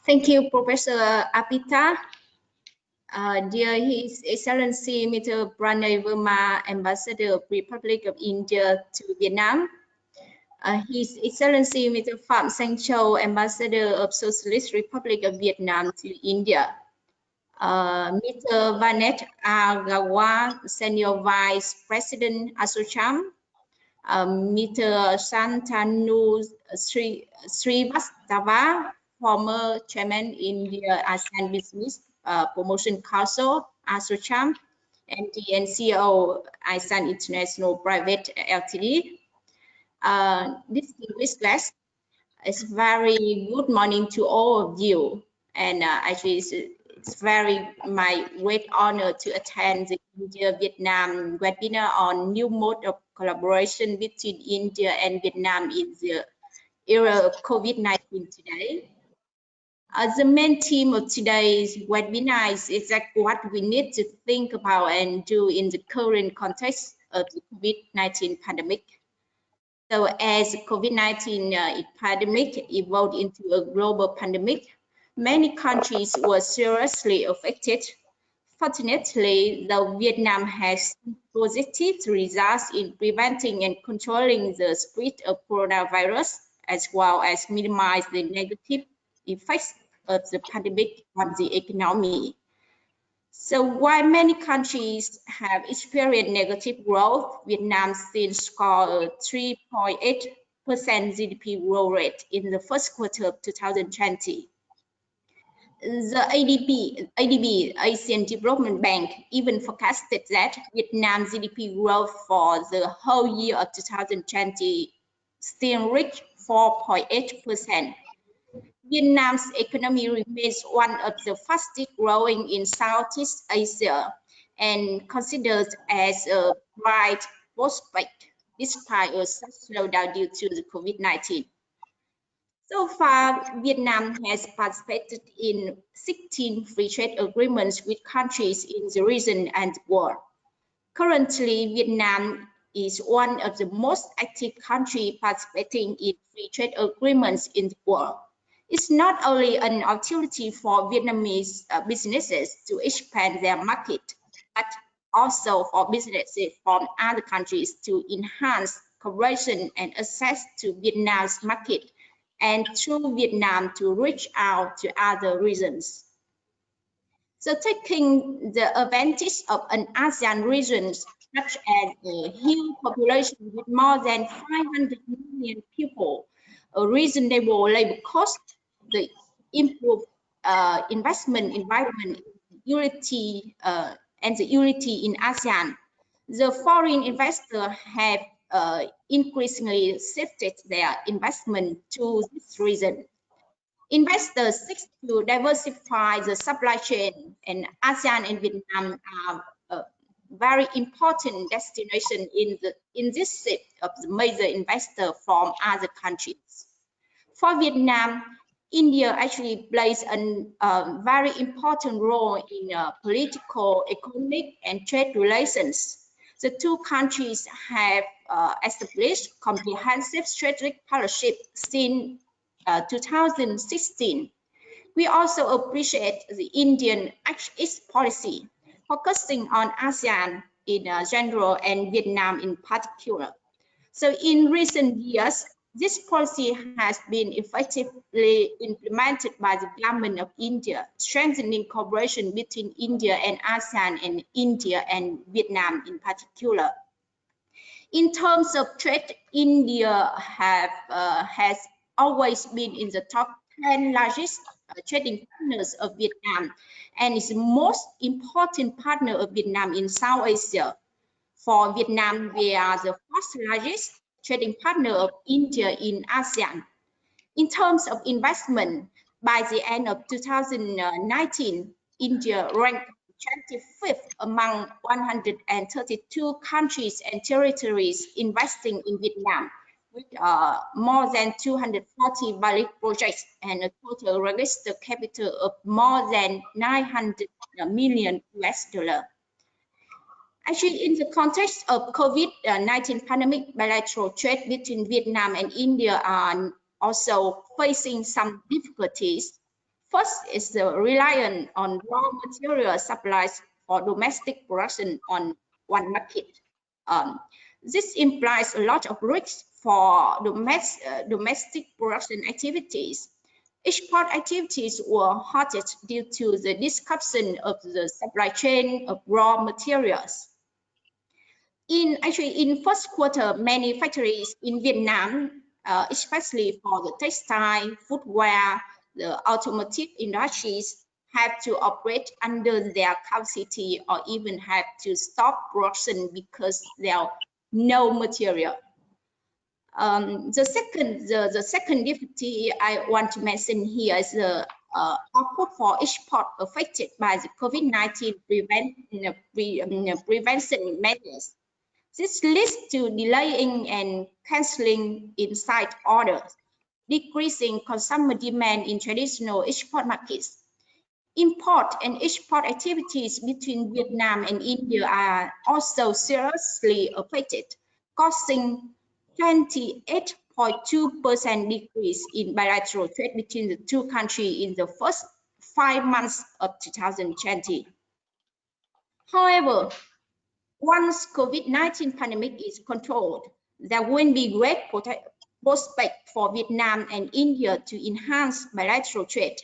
Thank you, Professor Apita. Dear His Excellency Mr. Pranay Verma, Ambassador of Republic of India to Vietnam, His Excellency Mr. Phạm Sang Châu, Ambassador of Socialist Republic of Vietnam to India, Mr. Vanet Agawa, Senior Vice President ASSOCHAM, Mr. Shantanu Srivastava, former Chairman India ASEAN Business Promotion Council, ASSOCHAM, MD and CEO ASEAN International Private Ltd. Distinguished guests, it's very good morning to all of you, and actually it's very my great honor to attend the India-Vietnam webinar on new mode of collaboration between India and Vietnam in the era of COVID-19 today. The main theme of today's webinar is exactly what we need to think about and do in the current context of the COVID-19 pandemic. So as COVID-19 pandemic evolved into a global pandemic, many countries were seriously affected. Fortunately, though Vietnam has positive results in preventing and controlling the spread of coronavirus, as well as minimize the negative effects of the pandemic on the economy. So while many countries have experienced negative growth, Vietnam still scored a 3.8% GDP growth rate in the first quarter of 2020. The ADB, Asian Development Bank, even forecasted that Vietnam's GDP growth for the whole year of 2020 still reached 4.8%. Vietnam's economy remains one of the fastest growing in Southeast Asia and considered as a bright prospect despite a slowdown due to the COVID-19. So far, Vietnam has participated in 16 free trade agreements with countries in the region and the world. Currently, Vietnam is one of the most active countries participating in free trade agreements in the world. It's not only an opportunity for Vietnamese businesses to expand their market, but also for businesses from other countries to enhance cooperation and access to Vietnam's market, and through Vietnam to reach out to other regions. So taking the advantage of an ASEAN region such as a huge population with more than 500 million people, a reasonable labor cost, the improved investment environment, unity and the unity in ASEAN, the foreign investors have increasingly shifted their investment to this region. Investors seek to diversify the supply chain, and ASEAN and Vietnam are a very important destination in this shift of the major investors from other countries. For Vietnam, India actually plays a very important role in political, economic, and trade relations. The two countries have established comprehensive strategic partnership since 2016. We also appreciate the Indian East policy, focusing on ASEAN in general and Vietnam in particular. So in recent years, this policy has been effectively implemented by the government of India, strengthening cooperation between India and ASEAN and India and Vietnam in particular. In terms of trade, India has always been in the top 10 largest trading partners of Vietnam and is the most important partner of Vietnam in South Asia. For Vietnam, we are the first largest trading partner of India in ASEAN. In terms of investment, by the end of 2019, India ranked 25th among 132 countries and territories investing in Vietnam, with more than 240 valid projects and a total registered capital of more than 900 million US dollars. Actually, in the context of COVID-19 pandemic, bilateral trade between Vietnam and India are also facing some difficulties. First is the reliance on raw material supplies for domestic production on one market. This implies a lot of risks for domestic production activities. Export activities were halted due to the disruption of the supply chain of raw materials. In first quarter, many factories in Vietnam, especially for the textile, footwear, the automotive industries, have to operate under their capacity or even have to stop production because there are no material. The second difficulty I want to mention here is the output for export affected by the COVID-19 prevention measures. This leads to delaying and canceling inside orders, decreasing consumer demand in traditional export markets. Import and export activities between Vietnam and India are also seriously affected, causing 28.2% decrease in bilateral trade between the two countries in the first 5 months of 2020. However, once COVID-19 pandemic is controlled, there will be great prospect for Vietnam and India to enhance bilateral trade,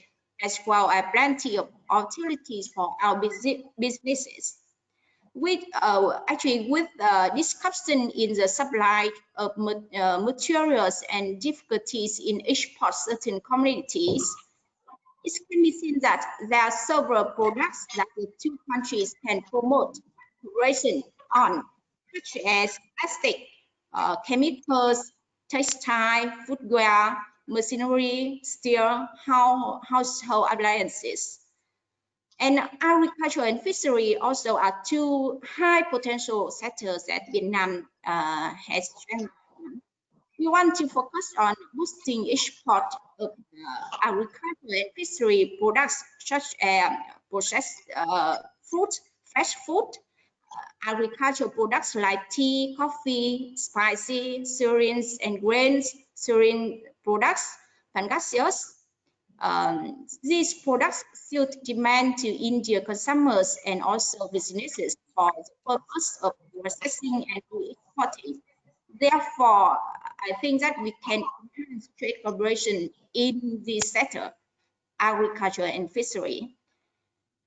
as well as plenty of opportunities for our businesses. With disruption in the supply of materials and difficulties in export certain commodities, it can be seen that there are several products that the two countries can promote cooperation on, such as plastic, chemicals, textile, footwear, machinery, steel, household appliances. And agriculture and fishery also are two high potential sectors that Vietnam has strengthened. We want to focus on boosting export of agriculture and fishery products such as processed fruit, fresh food, agricultural products like tea, coffee, spicy, cereals and grains, cereal products, pangasius. These products suit demand to Indian consumers and also businesses for the purpose of processing and exporting. Therefore, I think that we can enhance trade cooperation in this sector, agriculture and fishery.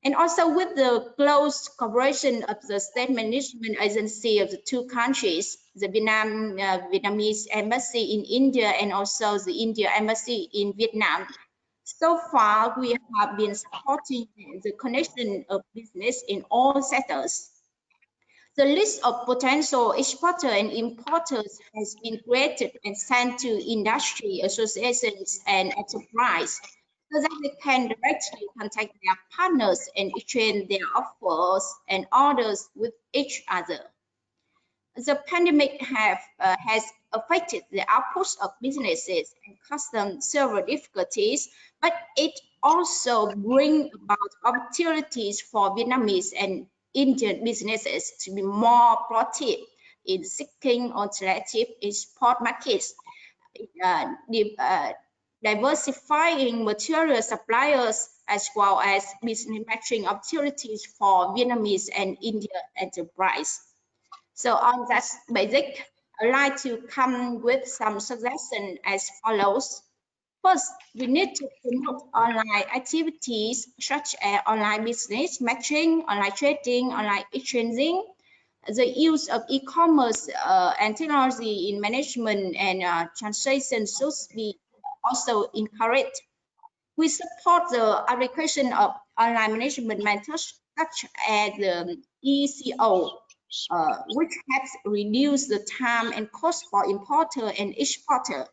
And also with the close cooperation of the state management agency of the two countries, the Vietnamese embassy in India and also the India embassy in Vietnam. So far, we have been supporting the connection of business in all sectors. The list of potential exporters and importers has been created and sent to industry associations and enterprise so that they can directly contact their partners and exchange their offers and orders with each other. The pandemic has affected the output of businesses and caused them several difficulties, but it also brings about opportunities for Vietnamese and Indian businesses to be more proactive in seeking alternative export markets, diversifying material suppliers, as well as business matching opportunities for Vietnamese and Indian enterprise. So on that basis, I'd like to come with some suggestions as follows. First, we need to promote online activities such as online business matching, online trading, online exchanging. The use of e-commerce and technology in management and translation should be also encouraged. We support the application of online management methods such as the ECO, which helps reduce the time and cost for importer and exporter,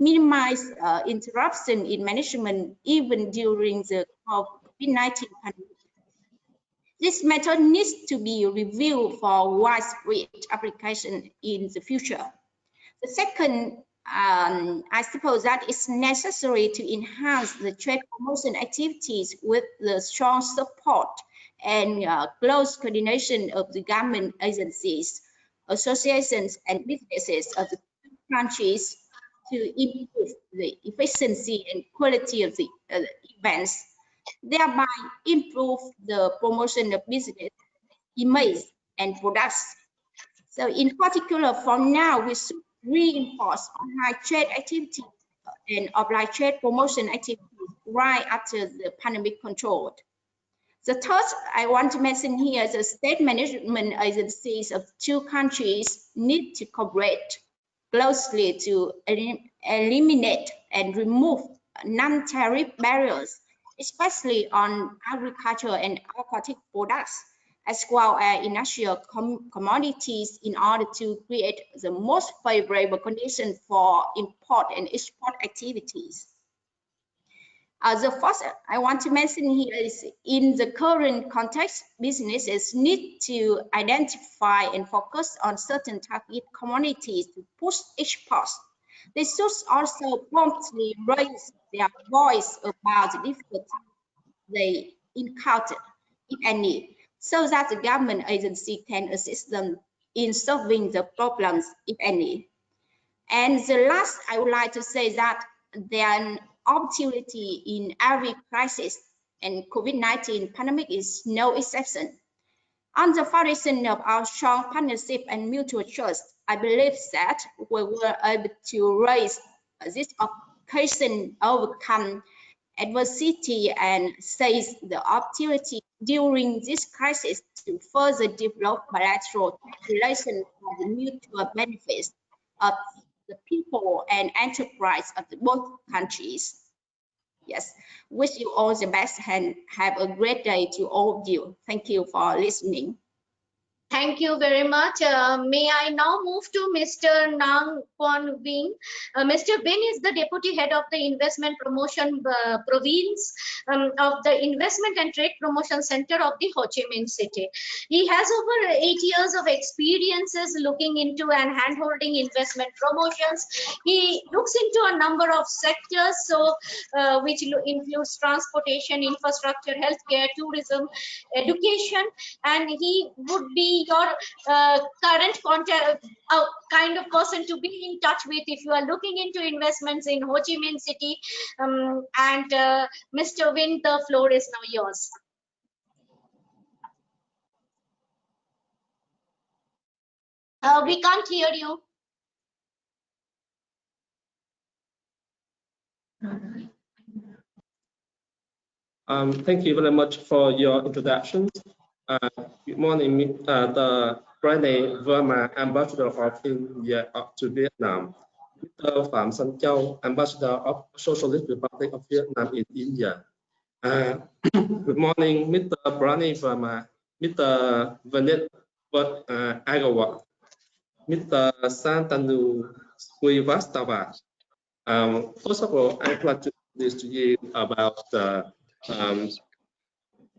minimize interruption in management even during the COVID-19 pandemic. This method needs to be reviewed for widespread application in the future. The second, I suppose that it's necessary to enhance the trade promotion activities with the strong support and close coordination of the government agencies, associations, and businesses of the two countries to improve the efficiency and quality of the events thereby improve the promotion of business image and products. So in particular, for now, we should reinforce online trade activity and offline trade promotion activities right after the pandemic control. The third I want to mention here is the state management agencies of two countries need to cooperate closely to eliminate and remove non-tariff barriers, especially on agriculture and aquatic products, as well as industrial commodities, in order to create the most favorable conditions for import and export activities. The first I want to mention here is, in the current context, businesses need to identify and focus on certain target commodities to push exports. They should also promptly raise their voice about the difficulties they encounter, if any, so that the government agency can assist them in solving the problems, if any. And the last, I would like to say that there are an opportunity in every crisis, and COVID-19 pandemic is no exception. On the foundation of our strong partnership and mutual trust, I believe that we were able to raise this occasion, overcome adversity, and seize the opportunity during this crisis to further develop bilateral relations for the mutual benefits of the people and enterprise of both countries. Yes, wish you all the best and have a great day to all of you. Thank you for listening. Thank you very much. May I now move to Mr. Nang Kwon Wing. Mr. Wing is the Deputy Head of the Investment Promotion Province of the Investment and Trade Promotion Center of the Ho Chi Minh City. He has over 8 years of experiences looking into and hand-holding investment promotions. He looks into a number of sectors, which includes transportation, infrastructure, healthcare, tourism, education, and he would be your current contact, kind of person to be in touch with if you are looking into investments in Ho Chi Minh City. Mr. Win, the floor is now yours. We can't hear you. Thank you very much for your introduction. Good morning, the Pranay Verma, Ambassador of India to Vietnam, Mr. Phạm San Châu, Ambassador of Socialist Republic of Vietnam in India. Good morning, Mr. Pranay Verma, Mr. Vineet Agrawal, Mr. Santanu Srivastava. First of all, I'd like to introduce to you about the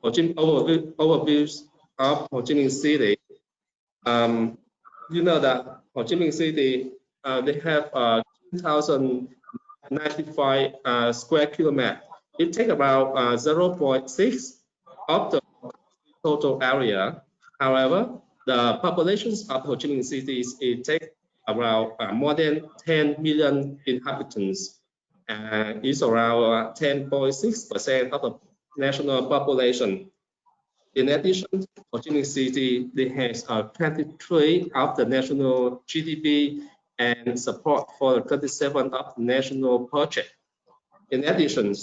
overviews of Ho Chi Minh City. You know that Ho Chi Minh City, they have 2,095 square kilometers. It takes about 0.6 of the total area. However, the populations of Ho Chi Minh City, it takes around more than 10 million inhabitants. It's around 10.6% of the national population. In addition, Ho Chi Minh City, they has 23 of the national GDP and support for 37 of the national project. In addition,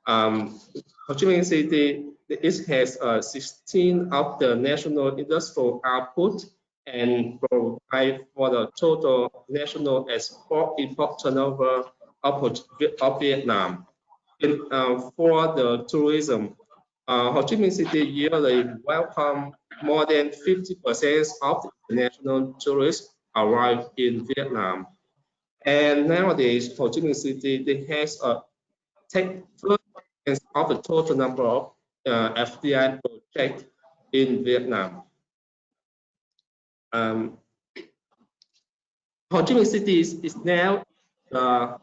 Ho Chi Minh City, it has 16 of the national industrial output and provide for the total national export-import turnover of Vietnam. For the tourism, Ho Chi Minh City yearly welcome more than 50% of the international tourists arrive in Vietnam. And nowadays, Ho Chi Minh City, they has take 30% of the total number of FDI projects in Vietnam. Ho Chi Minh City is now the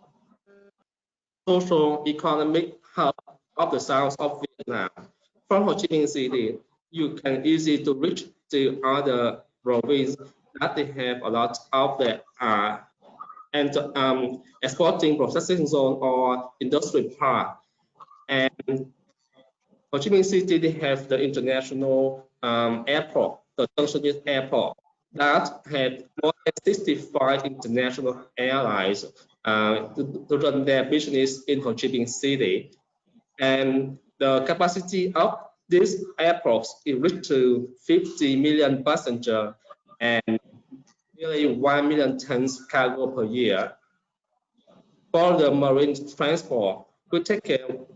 social economic hub of the south of Vietnam. From Ho Chi Minh City, you can easily to reach to other provinces that they have a lot of the exporting processing zone or industrial park. And Ho Chi Minh City, they have the international airport, the Junction Airport, that had more than 65 international airlines to run their business in Ho Chi Minh City. And the capacity of these airports is reached to 50 million passengers and nearly 1 million tons cargo per year. For the marine transport, we take care of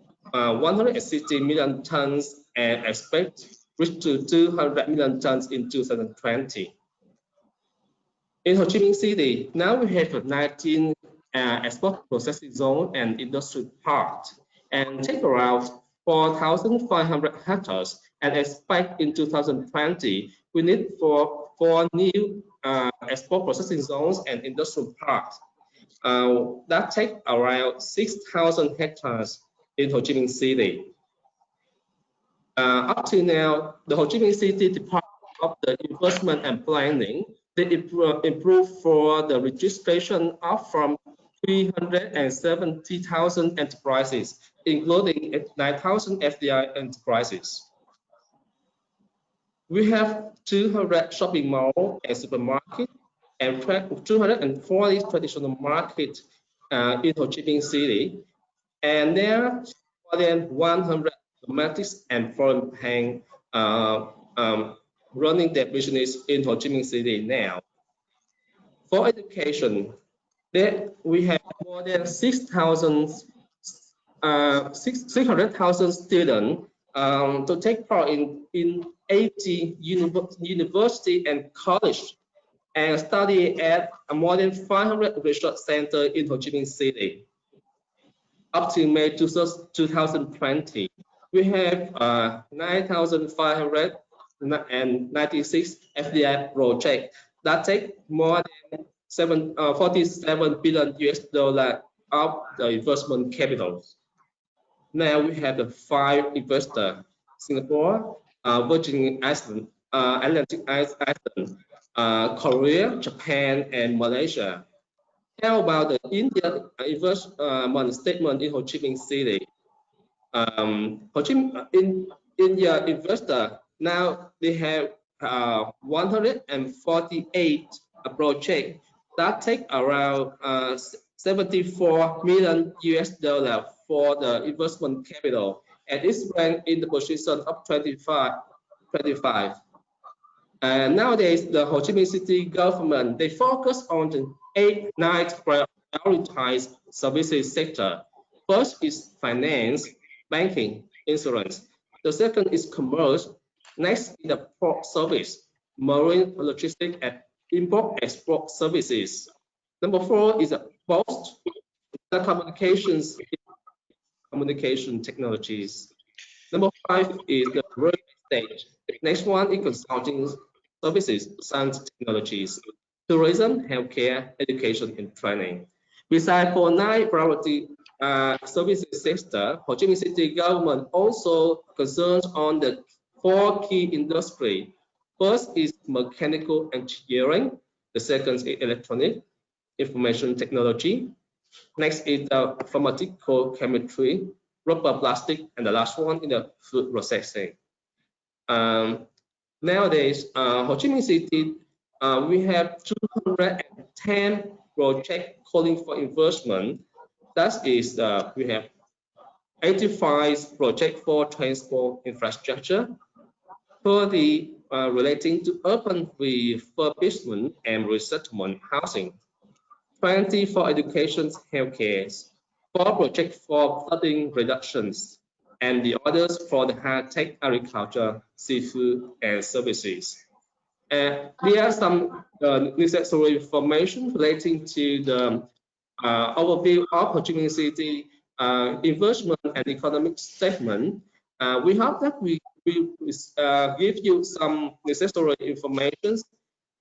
160 million tons and expect reach to 200 million tons in 2020. In Ho Chi Minh City, now we have 19 export processing zones and industry parks, and take around 4,500 hectares, and expect in 2020 we need four new export processing zones and industrial parks. That take around 6,000 hectares in Ho Chi Minh City. Up to now, the Ho Chi Minh City Department of the Investment and Planning, they improve for the registration of from 370,000 enterprises, including 9,000 FDI enterprises. We have 200 shopping malls and supermarkets and 240 traditional markets in Ho Chi Minh City, and there are more than 100 domestic and foreign banks running their business in Ho Chi Minh City now. For education, we have more than 600,000 students to take part in 80 university and college, and study at more than 500 research centers in Ho Chi Minh City. Up to May 2020, we have 9,596 FDI projects that take more than 47 billion US dollars of the investment capital. Now we have the 5 investors: Singapore, Virgin Islands, Atlantic Islands, Korea, Japan, and Malaysia. How about the India investment statement in Ho Chi Minh City? India investor, now they have 148 projects that take around 74 million US dollars for the investment capital, and it's ranked in the position of 25. And nowadays, the Ho Chi Minh City government, they focus on the 9 prioritized services sector. First is finance, banking, insurance. The second is commerce. Next is the port service, marine logistics, and import-export services. Number 4 is post communications, communication technologies. Number 5 is the real estate. Next one is consulting services, science technologies, tourism, healthcare, education, and training. Besides for 9 priority services sector, Ho Chi Minh City government also concerns on the 4 key industry. First is mechanical engineering. The second is electronic, information technology. Next is the pharmaceutical chemistry, rubber, plastic, and the last one in the food processing. Nowadays, Ho Chi Minh City, we have 210 projects calling for investment. That is, we have 85 projects for transport infrastructure, 30 relating to urban refurbishment and resettlement housing, 20 for education, healthcare, 4 projects for flooding reductions, and the others for the high-tech agriculture, seafood, and services. There are some necessary information relating to the overview of Ho Chi Minh City investment and economic statement. We hope that we will give you some necessary information,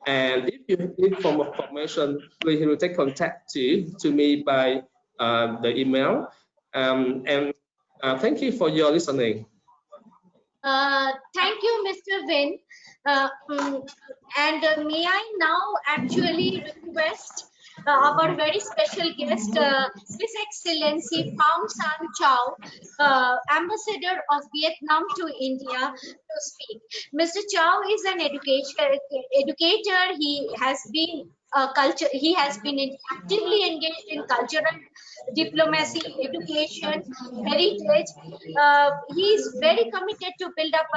and if you need more information, please take contact to me by the email. Thank you for your listening. Thank you, Mr. Vin. And may I now actually request our very special guest, His Excellency Pham San Chau, Ambassador of Vietnam to India, to speak. Mr. Chau is an educator. He has been actively engaged in cultural diplomacy, education, heritage. He is very committed to build up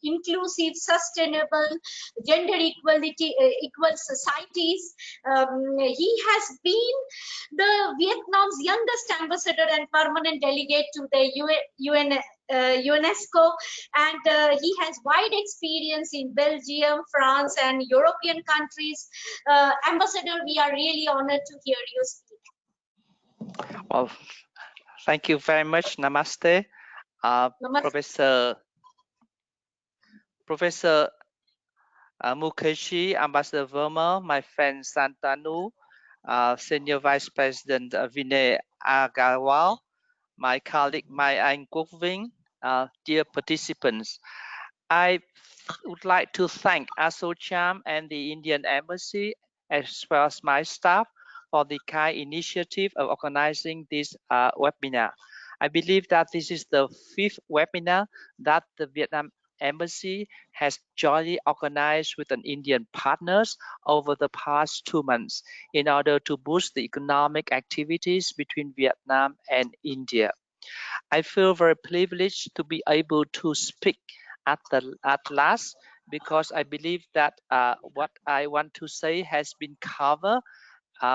inclusive, sustainable, gender equality, equal societies. He has been the Vietnam's youngest ambassador and permanent delegate to the UNESCO, and he has wide experience in Belgium, France, and European countries. Ambassador, we are really honored to hear you speak. Well, thank you very much. Namaste. Namaste. Professor Mukherjee, Ambassador Verma, my friend Santanu, Senior Vice President Vinay Agarwal, my colleague Mai Anh Quốc Vinh, dear participants. I would like to thank ASSOCHAM and the Indian Embassy, as well as my staff, for the kind initiative of organizing this webinar. I believe that this is the 5th webinar that the Vietnam Embassy has jointly organized with an Indian partners over the past 2 months in order to boost the economic activities between Vietnam and India. I feel very privileged to be able to speak at last, because I believe that what I want to say has been covered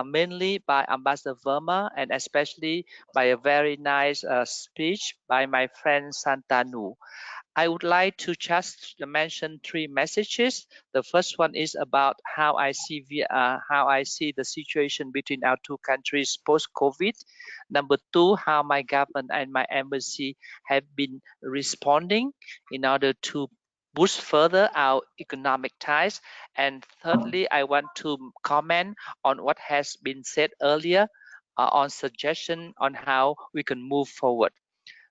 mainly by Ambassador Verma, and especially by a very nice speech by my friend Santanu. I would like to just mention 3 messages. The first one is about how I see the situation between our 2 countries post-COVID. Number 2, how my government and my embassy have been responding in order to boost further our economic ties. And thirdly, I want to comment on what has been said earlier on suggestion on how we can move forward.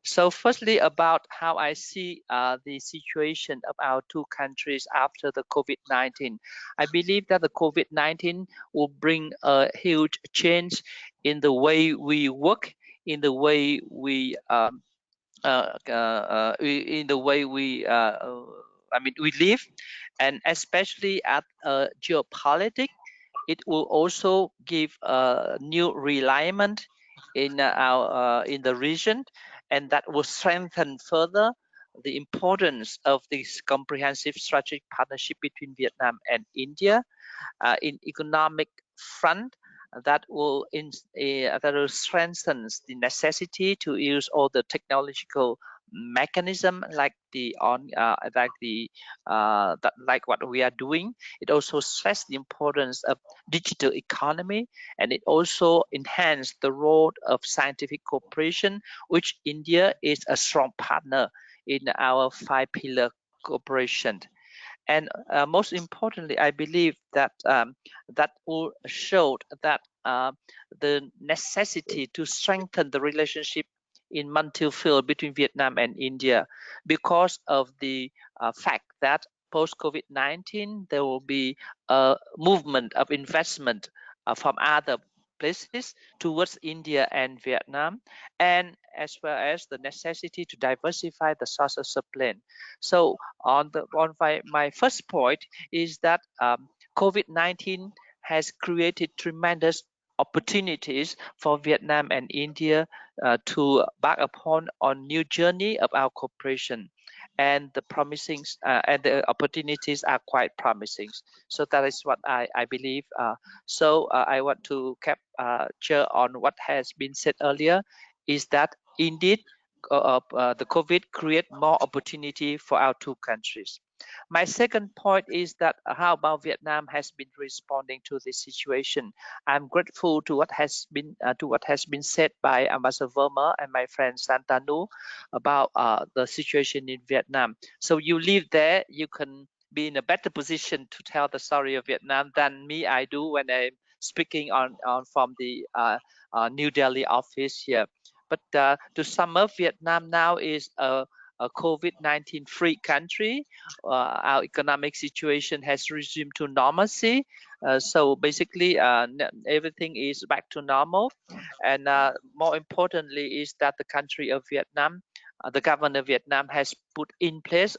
So firstly, about how I see the situation of our 2 countries after the COVID-19. I believe that the COVID-19 will bring a huge change in the way we work, in the way we we live, and especially at geopolitics. It will also give a new realignment in the region, and that will strengthen further the importance of this comprehensive strategic partnership between Vietnam and India in economic front. That will strengthen the necessity to use all the technological mechanism like what we are doing. It also stressed the importance of digital economy, and it also enhanced the role of scientific cooperation, which India is a strong partner in our 5-pillar cooperation. And most importantly, I believe that that will show that the necessity to strengthen the relationship in multi-field between Vietnam and India, because of the fact that post-COVID-19 there will be a movement of investment from other places towards India and Vietnam, and as well as the necessity to diversify the source of supply. So my first point is that COVID-19 has created tremendous opportunities for Vietnam and India to embark upon new journey of our cooperation, and the the opportunities are quite promising. So that is what I believe. I want to capture on what has been said earlier, is that indeed the COVID create more opportunity for our 2 countries. My second point is that how about Vietnam has been responding to this situation. I'm grateful to what has been said by Ambassador Verma and my friend Santanu about the situation in Vietnam. So you live there, you can be in a better position to tell the story of Vietnam than me I do when I'm speaking on from the New Delhi office here. But to sum up, Vietnam now is a a COVID-19 free country. Our economic situation has resumed to normalcy. So basically, everything is back to normal. And more importantly is that the country of Vietnam, the government of Vietnam has put in place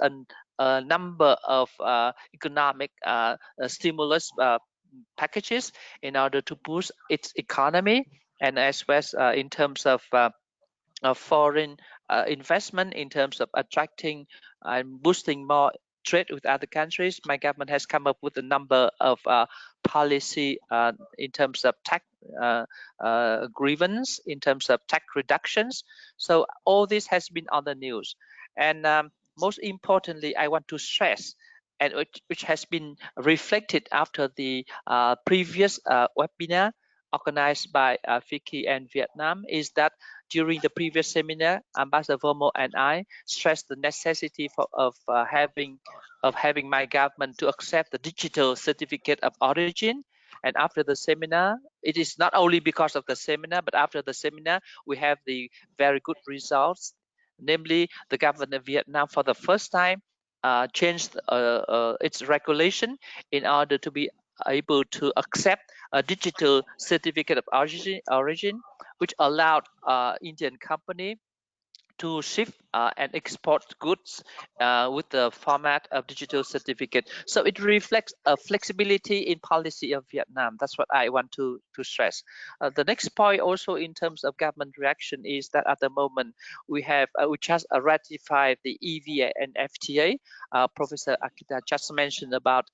a number of economic stimulus packages in order to boost its economy, and as well as in terms of foreign investment, in terms of attracting and boosting more trade with other countries. My government has come up with a number of policy in terms of tax grievance, in terms of tax reductions. So all this has been on the news. And most importantly, I want to stress, and which has been reflected after the previous webinar organized by FICCI and Vietnam, is that during the previous seminar, Ambassador Vermo and I stressed the necessity of having my government to accept the digital certificate of origin. And after the seminar, it is not only because of the seminar, but after the seminar, we have the very good results. Namely, the government of Vietnam for the first time changed its regulation in order to be able to accept a digital certificate of origin, which allowed Indian company to ship and export goods with the format of digital certificate. So it reflects a flexibility in policy of Vietnam. That's what I want to stress. The next point also in terms of government reaction is that at the moment we have we just ratified the EVA and FTA. Professor Akita just mentioned about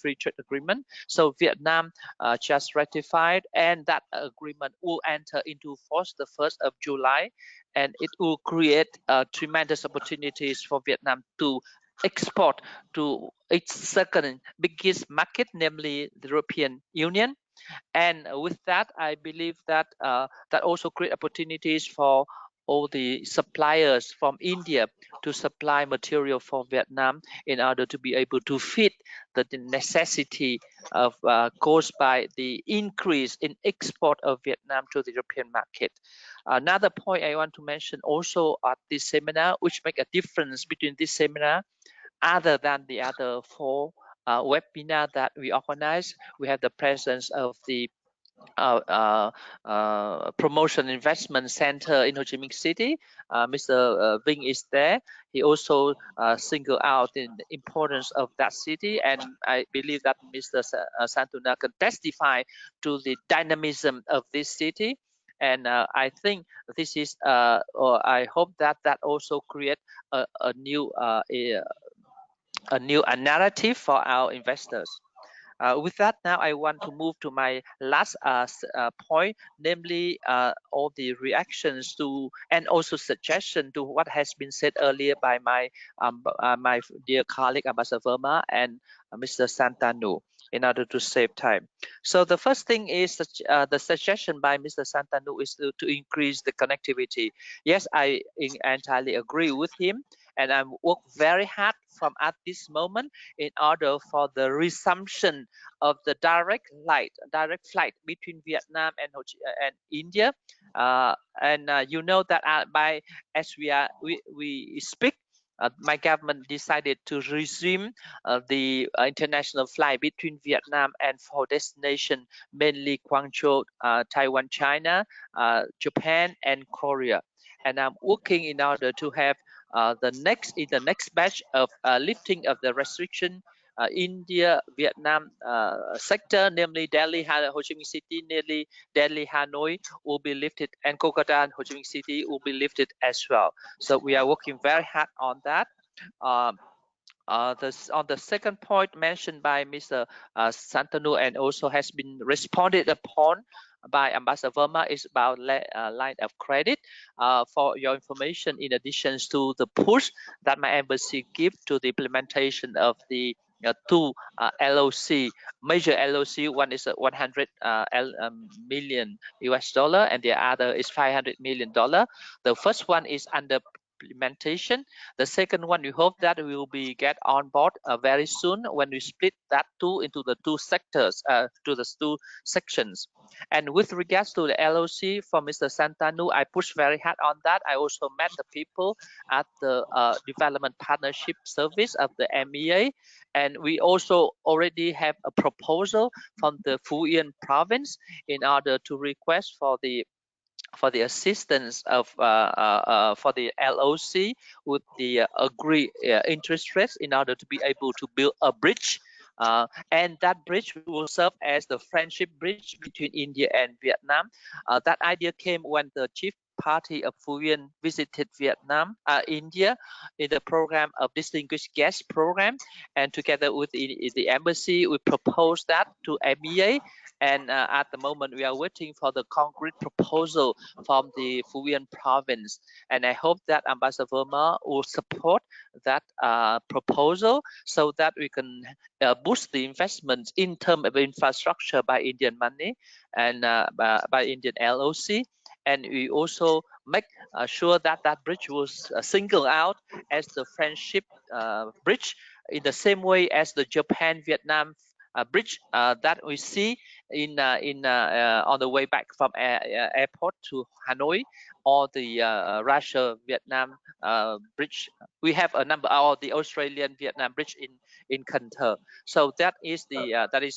free trade agreement. So Vietnam just ratified, and that agreement will enter into force the 1st of July. And it will create tremendous opportunities for Vietnam to export to its second biggest market, namely the European Union. And with that, I believe that that also create opportunities for all the suppliers from India to supply material for Vietnam in order to be able to fit the necessity of caused by the increase in export of Vietnam to the European market. Another point I want to mention also at this seminar, which make a difference between this seminar other than the other 4 webinar that we organize, we have the presence of the Promotion Investment Center in Ho Chi Minh City. Mr. Vinh is there. He also singled out the importance of that city, and I believe that Mr. Santuna can testify to the dynamism of this city. And I think this is, or I hope that that also create a new narrative for our investors. With that, now I want to move to my last point, namely all the reactions to and also suggestion to what has been said earlier by my my dear colleague Ambassador Verma and Mr. Santanu, in order to save time. So the first thing is the suggestion by Mr. Santanu is to increase the connectivity. Yes, I entirely agree with him, and I work very hard from at this moment in order for the resumption of the direct flight between Vietnam and India. You know that as we speak, my government decided to resume the international flight between Vietnam and 4 destinations, mainly Guangzhou, Taiwan, China, Japan, and Korea. And I'm working in order to have the next batch of lifting of the restriction, India, Vietnam sector, namely Delhi, Ho Chi Minh City, nearly Delhi, Hanoi will be lifted, and Kolkata and Ho Chi Minh City will be lifted as well. So we are working very hard on that. On the second point mentioned by Mr. Santanu and also has been responded upon by Ambassador Verma is about line of credit. For your information, in addition to the push that my embassy give to the implementation of the 2 LOC, major LOC, one is 100 million US dollar and the other is $500 million. The first one is under implementation. The second one, we hope that we will be get on board very soon when we split that two into the two sectors, to the two sections. And with regards to the LOC for Mr. Santanu, I pushed very hard on that. I also met the people at the Development Partnership Service of the MEA, and we also already have a proposal from the Phú province in order to request for the assistance of for the LOC with the agreed interest rates in order to be able to build a bridge, and that bridge will serve as the friendship bridge between India and Vietnam. That idea came when the chief party of Phú Yên visited India in the program of Distinguished Guest Program, and together with the embassy, we proposed that to MEA. And at the moment, we are waiting for the concrete proposal from the Phú Yên province. And I hope that Ambassador Verma will support that proposal so that we can boost the investments in terms of infrastructure by Indian money and by Indian LOC. And we also make sure that that bridge was singled out as the friendship bridge in the same way as the Japan-Vietnam bridge that we see on the way back from airport to Hanoi, or the Russia-Vietnam bridge. We have a number, or the Australian-Vietnam bridge in Cần Thơ. So that is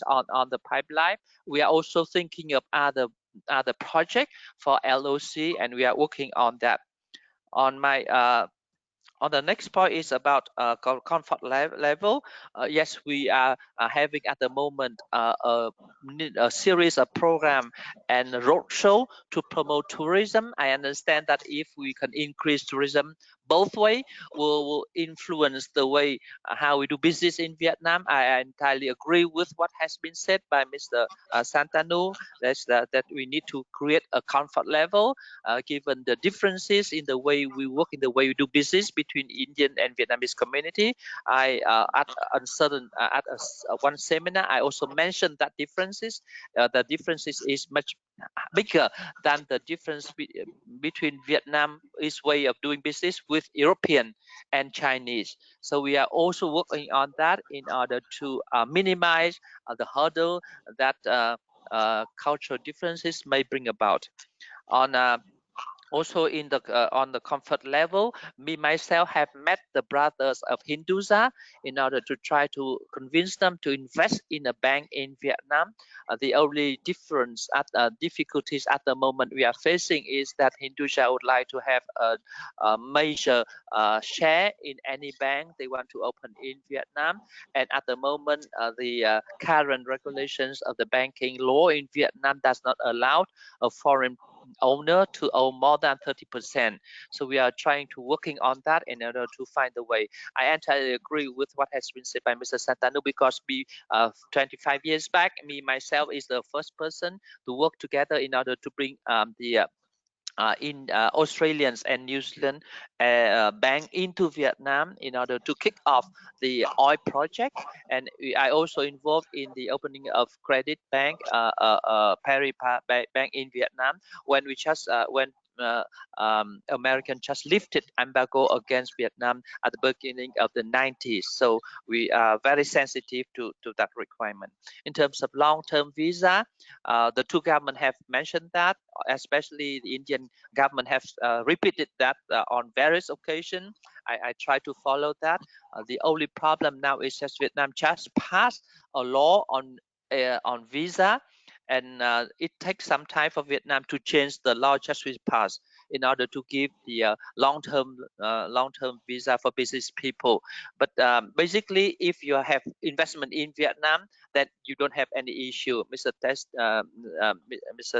on the pipeline. We are also thinking of other project for LOC, and we are working on that. On the next point is about comfort level. Yes, we are having at the moment a series of program and roadshow to promote tourism. I understand that if we can increase tourism both way, will influence the way how we do business in Vietnam. I entirely agree with what has been said by Mr. Santanu. That we need to create a comfort level given the differences in the way we work, in the way we do business between Indian and Vietnamese community. At one seminar, I also mentioned that the differences is much bigger than the difference between Vietnamese way of doing business with European and Chinese. So we are also working on that in order to minimize the hurdle that cultural differences may bring about. Also on the comfort level, me myself have met the brothers of Hinduza in order to try to convince them to invest in a bank in Vietnam. The only difficulties at the moment we are facing is that Hinduza would like to have a major share in any bank they want to open in Vietnam. And at the moment, the current regulations of the banking law in Vietnam does not allow a foreign owner to own more than 30%. So we are trying to working on that in order to find a way. I entirely agree with what has been said by Mr. Santanu, because 25 years back, me myself is the first person to work together in order to bring Australians and New Zealand bank into Vietnam in order to kick off the oil project. And I also involved in the opening of credit bank, Paribas Bank in Vietnam, when we just American just lifted embargo against Vietnam at the beginning of the 90s. So we are very sensitive to that requirement. In terms of long-term visa, the two governments have mentioned that, especially the Indian government has repeated that on various occasions. I try to follow that. The only problem now is that Vietnam just passed a law on visa, and it takes some time for Vietnam to change the law just we passed in order to give the long-term visa for business people. But basically, if you have investment in Vietnam, then you don't have any issue. Mr.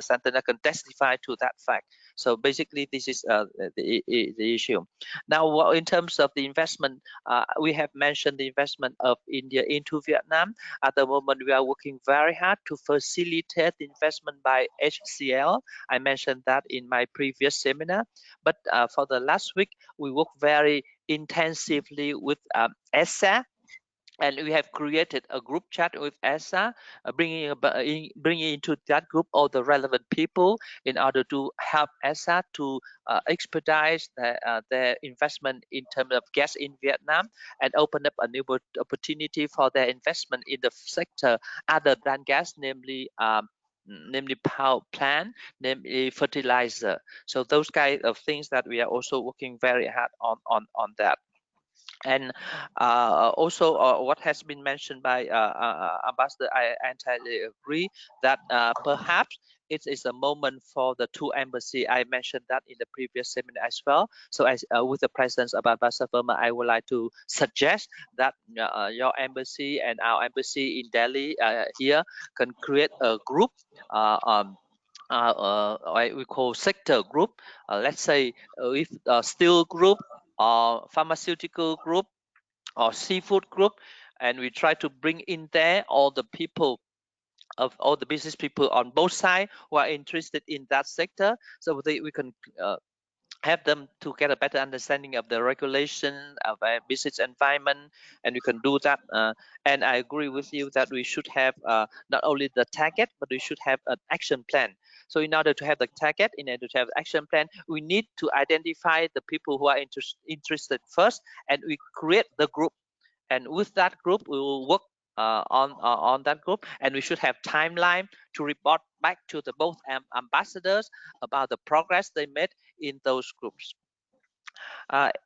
Santana can testify to that fact. So basically, this is the issue. Now, in terms of the investment, we have mentioned the investment of India into Vietnam. At the moment, we are working very hard to facilitate the investment by HCL. I mentioned that in my previous seminar. But for the last week, we worked very intensively with ESSA, And we have created a group chat with ESSA, bringing into that group all the relevant people in order to help ESSA to expedite their investment in terms of gas in Vietnam and open up a new opportunity for their investment in the sector other than gas, namely power plant, namely fertilizer. So those kind of things that we are also working very hard on that. And also what has been mentioned by Ambassador, I entirely agree that perhaps it is a moment for the two embassies. I mentioned that in the previous seminar as well. So as with the presence of Ambassador Verma, I would like to suggest that your embassy and our embassy in Delhi here can create a group, we call sector group. Let's say if steel group or pharmaceutical group or seafood group, and we try to bring in there all the people of all the business people on both sides who are interested in that sector, so we can have them to get a better understanding of the regulation of a business environment, and we can do that. And I agree with you that we should have not only the target, but we should have an action plan. So in order to have the target, in order to have action plan, we need to identify the people who are interested first, and we create the group. And with that group, we will work on that group, and we should have timeline to report back to the both ambassadors about the progress they made in those groups.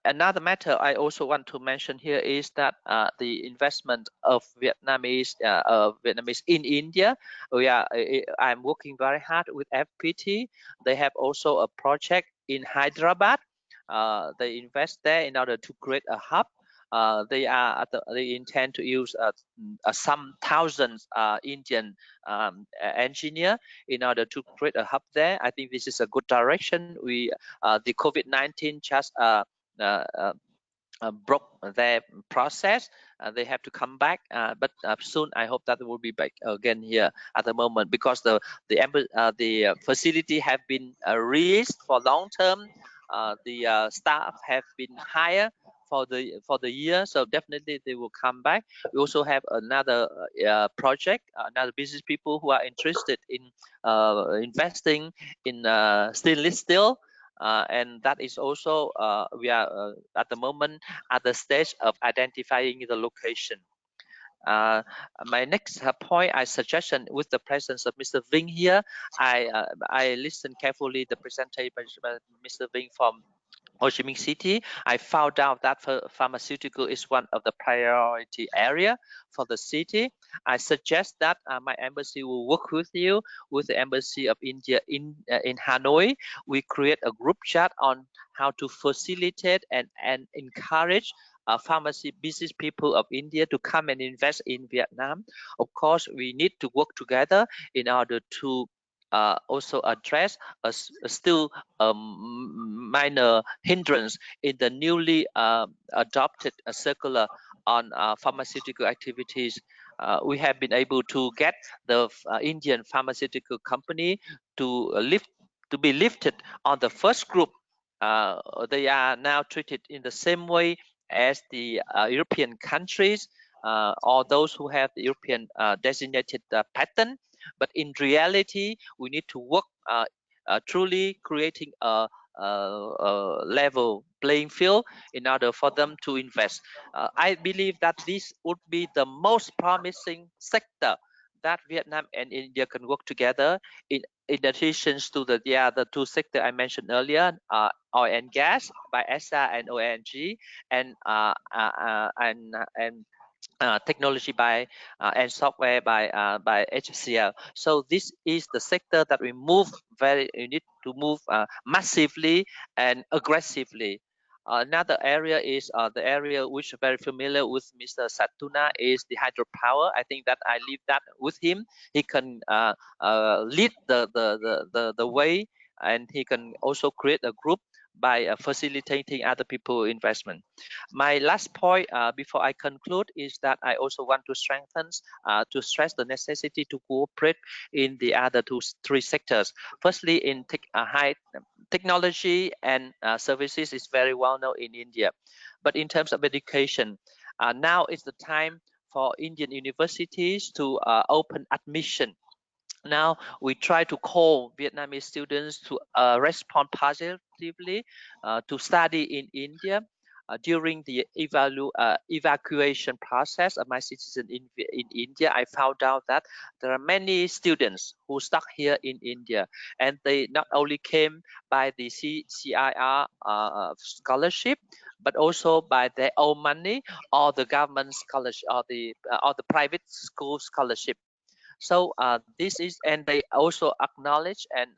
Another matter I also want to mention here is that the investment of Vietnamese in India. I'm working very hard with FPT. They have also a project in Hyderabad. They invest there in order to create a hub. They intend to use some thousands Indian engineer in order to create a hub there. I think this is a good direction. The COVID-19 just broke their process. They have to come back, but soon I hope that they will be back again here at the moment, because the facility have been released for long term. The staff have been hired for the year, so definitely they will come back. We also have another project, another business people who are interested in investing in stainless steel. And that is also we are at the moment at the stage of identifying the location. My next point, I suggestion with the presence of Mr. Vinh here, I listened carefully the presentation by Mr. Vinh from Ho Chi Minh City. I found out that pharmaceutical is one of the priority area for the city. I suggest that my embassy will work with you, with the Embassy of India in Hanoi. We create a group chat on how to facilitate and encourage pharmacy business people of India to come and invest in Vietnam. Of course, we need to work together in order to also address a still minor hindrance in the newly adopted circular on pharmaceutical activities. We have been able to get the Indian pharmaceutical company to be lifted on the first group. They are now treated in the same way as the European countries or those who have the European designated patent. But in reality, we need to work truly creating a level playing field in order for them to invest. I believe that this would be the most promising sector that Vietnam and India can work together in addition to the other two sectors I mentioned earlier, oil and gas by ESSA and ONG, and technology by and software by HCL. So this is the sector that we need to move massively and aggressively. Another area is the area which is very familiar with Mr. Satuna is the hydropower. I think that I leave that with him. He can lead the way, and he can also create a group by facilitating other people investment. My last point before I conclude is that I also want to stress the necessity to cooperate in the other three sectors. Firstly, in high technology and services is very well known in India, but in terms of education, now is the time for Indian universities to open admission. Now we try to call Vietnamese students to respond positively to study in India. During the evacuation process of my citizen in India, I found out that there are many students who stuck here in India, and they not only came by the CIR scholarship, but also by their own money or the government scholarship or the private school scholarship. So this is, and they also acknowledge and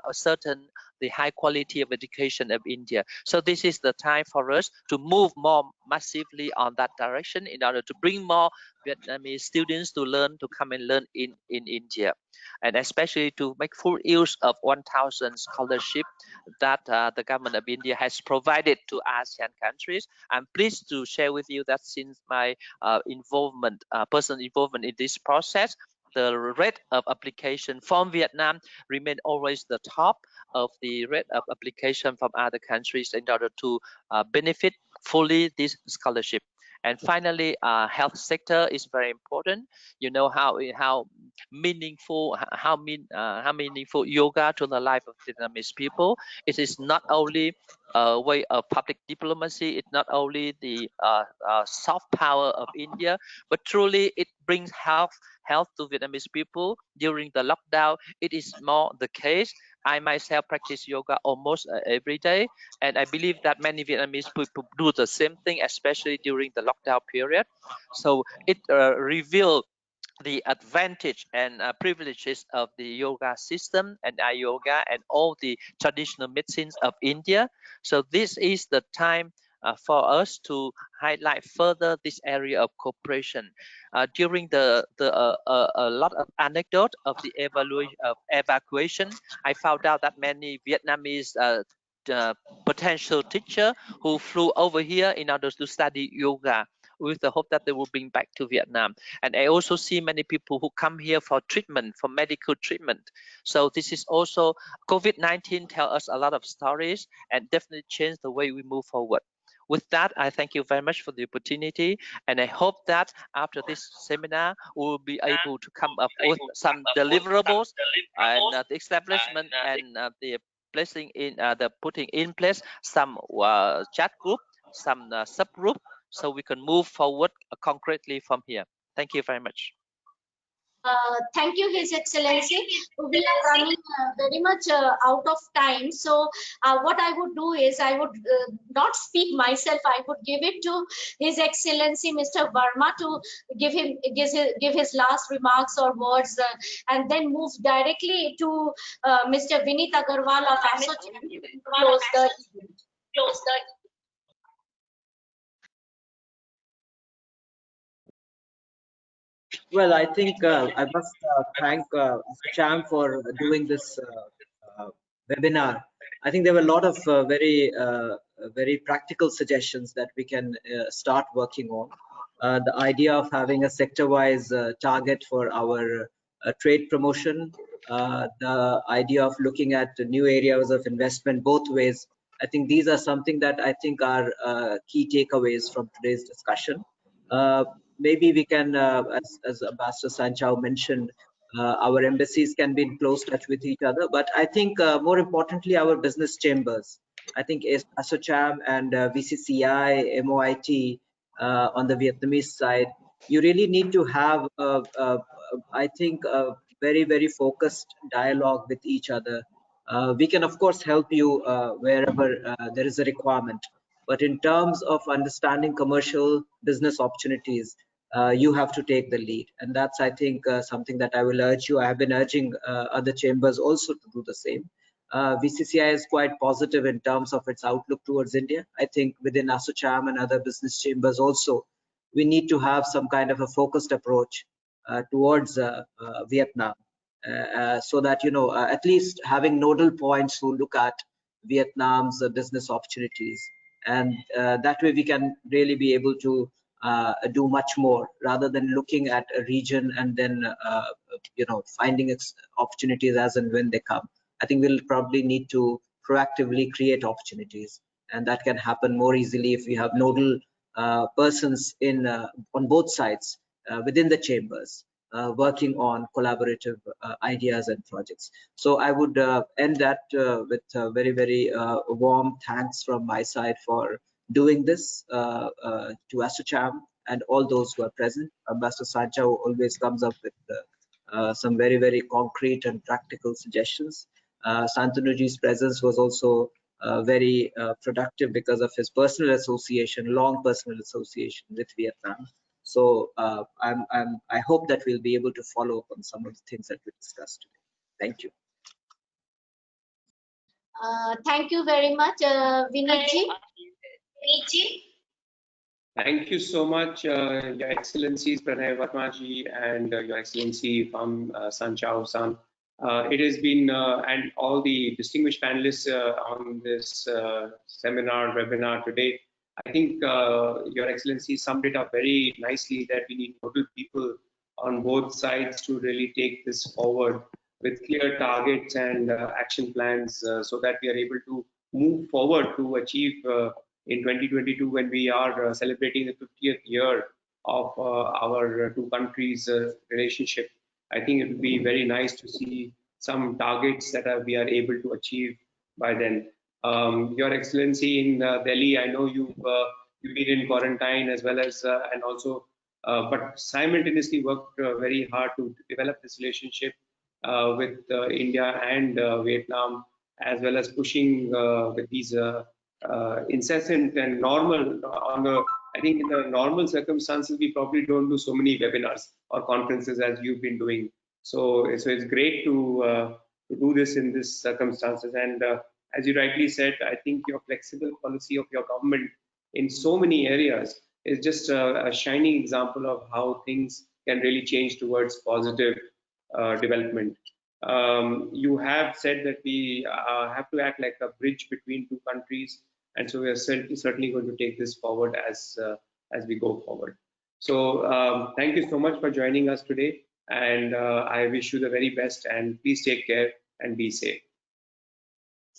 ascertain the high quality of education of India. So this is the time for us to move more massively on that direction in order to bring more Vietnamese students to come and learn in India, and especially to make full use of 1,000 scholarship that the government of India has provided to ASEAN countries. I'm pleased to share with you that since my personal involvement in this process, the rate of application from Vietnam remain always the top of the rate of application from other countries in order to benefit fully this scholarship. And finally, health sector is very important. You know how meaningful yoga to the life of Vietnamese people. It is not only a way of public diplomacy. It's not only the soft power of India, but truly it brings health to Vietnamese people during the lockdown. It is more the case. I myself practice yoga almost every day, and I believe that many Vietnamese people do the same thing, especially during the lockdown period. So it reveals the advantage and privileges of the yoga system and yoga and all the traditional medicines of India. So this is the time for us to highlight further this area of cooperation. During a lot of anecdote of the evacuation, I found out that many Vietnamese potential teacher who flew over here in order to study yoga with the hope that they will bring back to Vietnam. And I also see many people who come here for treatment, for medical treatment. So this is also, COVID-19 tell us a lot of stories and definitely change the way we move forward. With that, I thank you very much for the opportunity, and I hope that after this seminar, we will be able to come up with some deliverables and the establishment and the placing in the putting in place some chat group, some subgroup, so we can move forward concretely from here. Thank you very much. Thank you, His Excellency. We are running very much out of time. So what I would do is I would not speak myself. I would give it to His Excellency, Mr. Verma, to give his last remarks or words, and then move directly to Mr. Vinit Agarwal of ASSOCHAM to close the event. Well, I think I must thank ASSOCHAM for doing this webinar. I think there were a lot of very practical suggestions that we can start working on. The idea of having a sector-wise target for our trade promotion, the idea of looking at new areas of investment both ways. I think these are something that I think are key takeaways from today's discussion. Maybe we can, as Ambassador Sanchao mentioned, our embassies can be in close touch with each other, but I think more importantly, our business chambers. I think ASSOCHAM and VCCI, MOIT on the Vietnamese side, you really need to have, I think, a very focused dialogue with each other. We can, of course, help you wherever there is a requirement. But in terms of understanding commercial business opportunities, you have to take the lead. And that's, I think, something that I will urge you. I have been urging other chambers also to do the same. VCCI is quite positive in terms of its outlook towards India. I think within ASSOCHAM and other business chambers also, we need to have some kind of a focused approach towards Vietnam. So that, you know, at least having nodal points who look at Vietnam's business opportunities. And that way we can really be able to do much more rather than looking at a region and then you know, finding its opportunities as and when they come. I think we'll probably need to proactively create opportunities, and that can happen more easily if we have nodal persons in on both sides within the chambers, working on collaborative ideas and projects. So I would end that with very, very warm thanks from my side for doing this to ASSOCHAM and all those who are present. Ambassador Sancha always comes up with some very, very concrete and practical suggestions. Santanuji's presence was also very productive because of his personal association, long personal association with Vietnam. So I hope that we'll be able to follow up on some of the things that we discussed today. Thank you. Thank you very much, Vinitji. Thank you so much, Your Excellencies Pranay Vermaji and Your Excellency Pham Sanchao-san. It has been, and all the distinguished panelists on this seminar, webinar today. I think Your Excellency summed it up very nicely that we need notable people on both sides to really take this forward with clear targets and action plans so that we are able to move forward to achieve in 2022 when we are celebrating the 50th year of our two countries relationship. I think it would be very nice to see some targets that we are able to achieve by then. Your Excellency in Delhi, I know you've been in quarantine as well as and also but simultaneously worked very hard to develop this relationship with India and Vietnam, as well as pushing with these incessant and normal on the, I think in the normal circumstances, we probably don't do so many webinars or conferences as you've been doing. So it's great to do this in this circumstances. And as you rightly said, I think your flexible policy of your government in so many areas is just a shining example of how things can really change towards positive development. You have said that we have to act like a bridge between two countries, and so we are certainly going to take this forward as we go forward. So thank you so much for joining us today, and I wish you the very best, and please take care and be safe.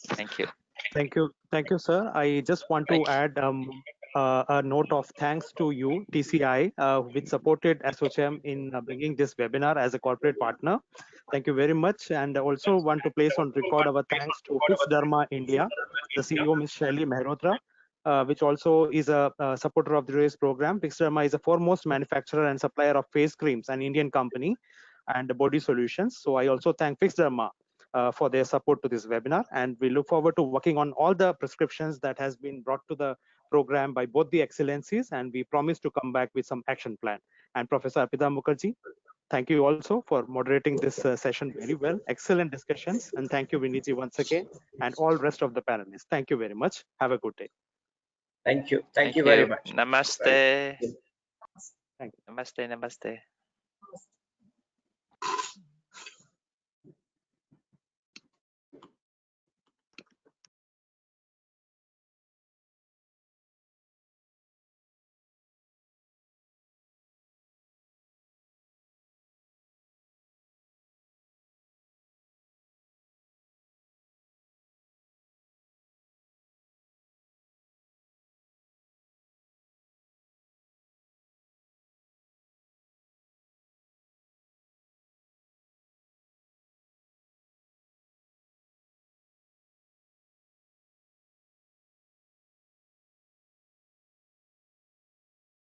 Thank you. Thank you, sir. I just want to add a note of thanks to you, TCI, which supported ASSOCHAM in bringing this webinar as a corporate partner. Thank you very much. And also want to place on record our thanks to Fixed Dharma India, the CEO, Ms. Shaili Mehrotra, which also is a supporter of the RAISE program. Fixed Dharma is a foremost manufacturer and supplier of face creams, an Indian company, and body solutions. So I also thank Fixed Dharma for their support to this webinar, and we look forward to working on all the prescriptions that has been brought to the program by both the excellencies, and we promise to come back with some action plan. And Professor Arpita Mukherjee, thank you also for moderating this session very well. Excellent discussions, and thank you, Vinitji, once again, and all rest of the panelists. Thank you very much. Have a good day. Thank you. Thank you very much. Namaste. Thank you. Namaste. Namaste.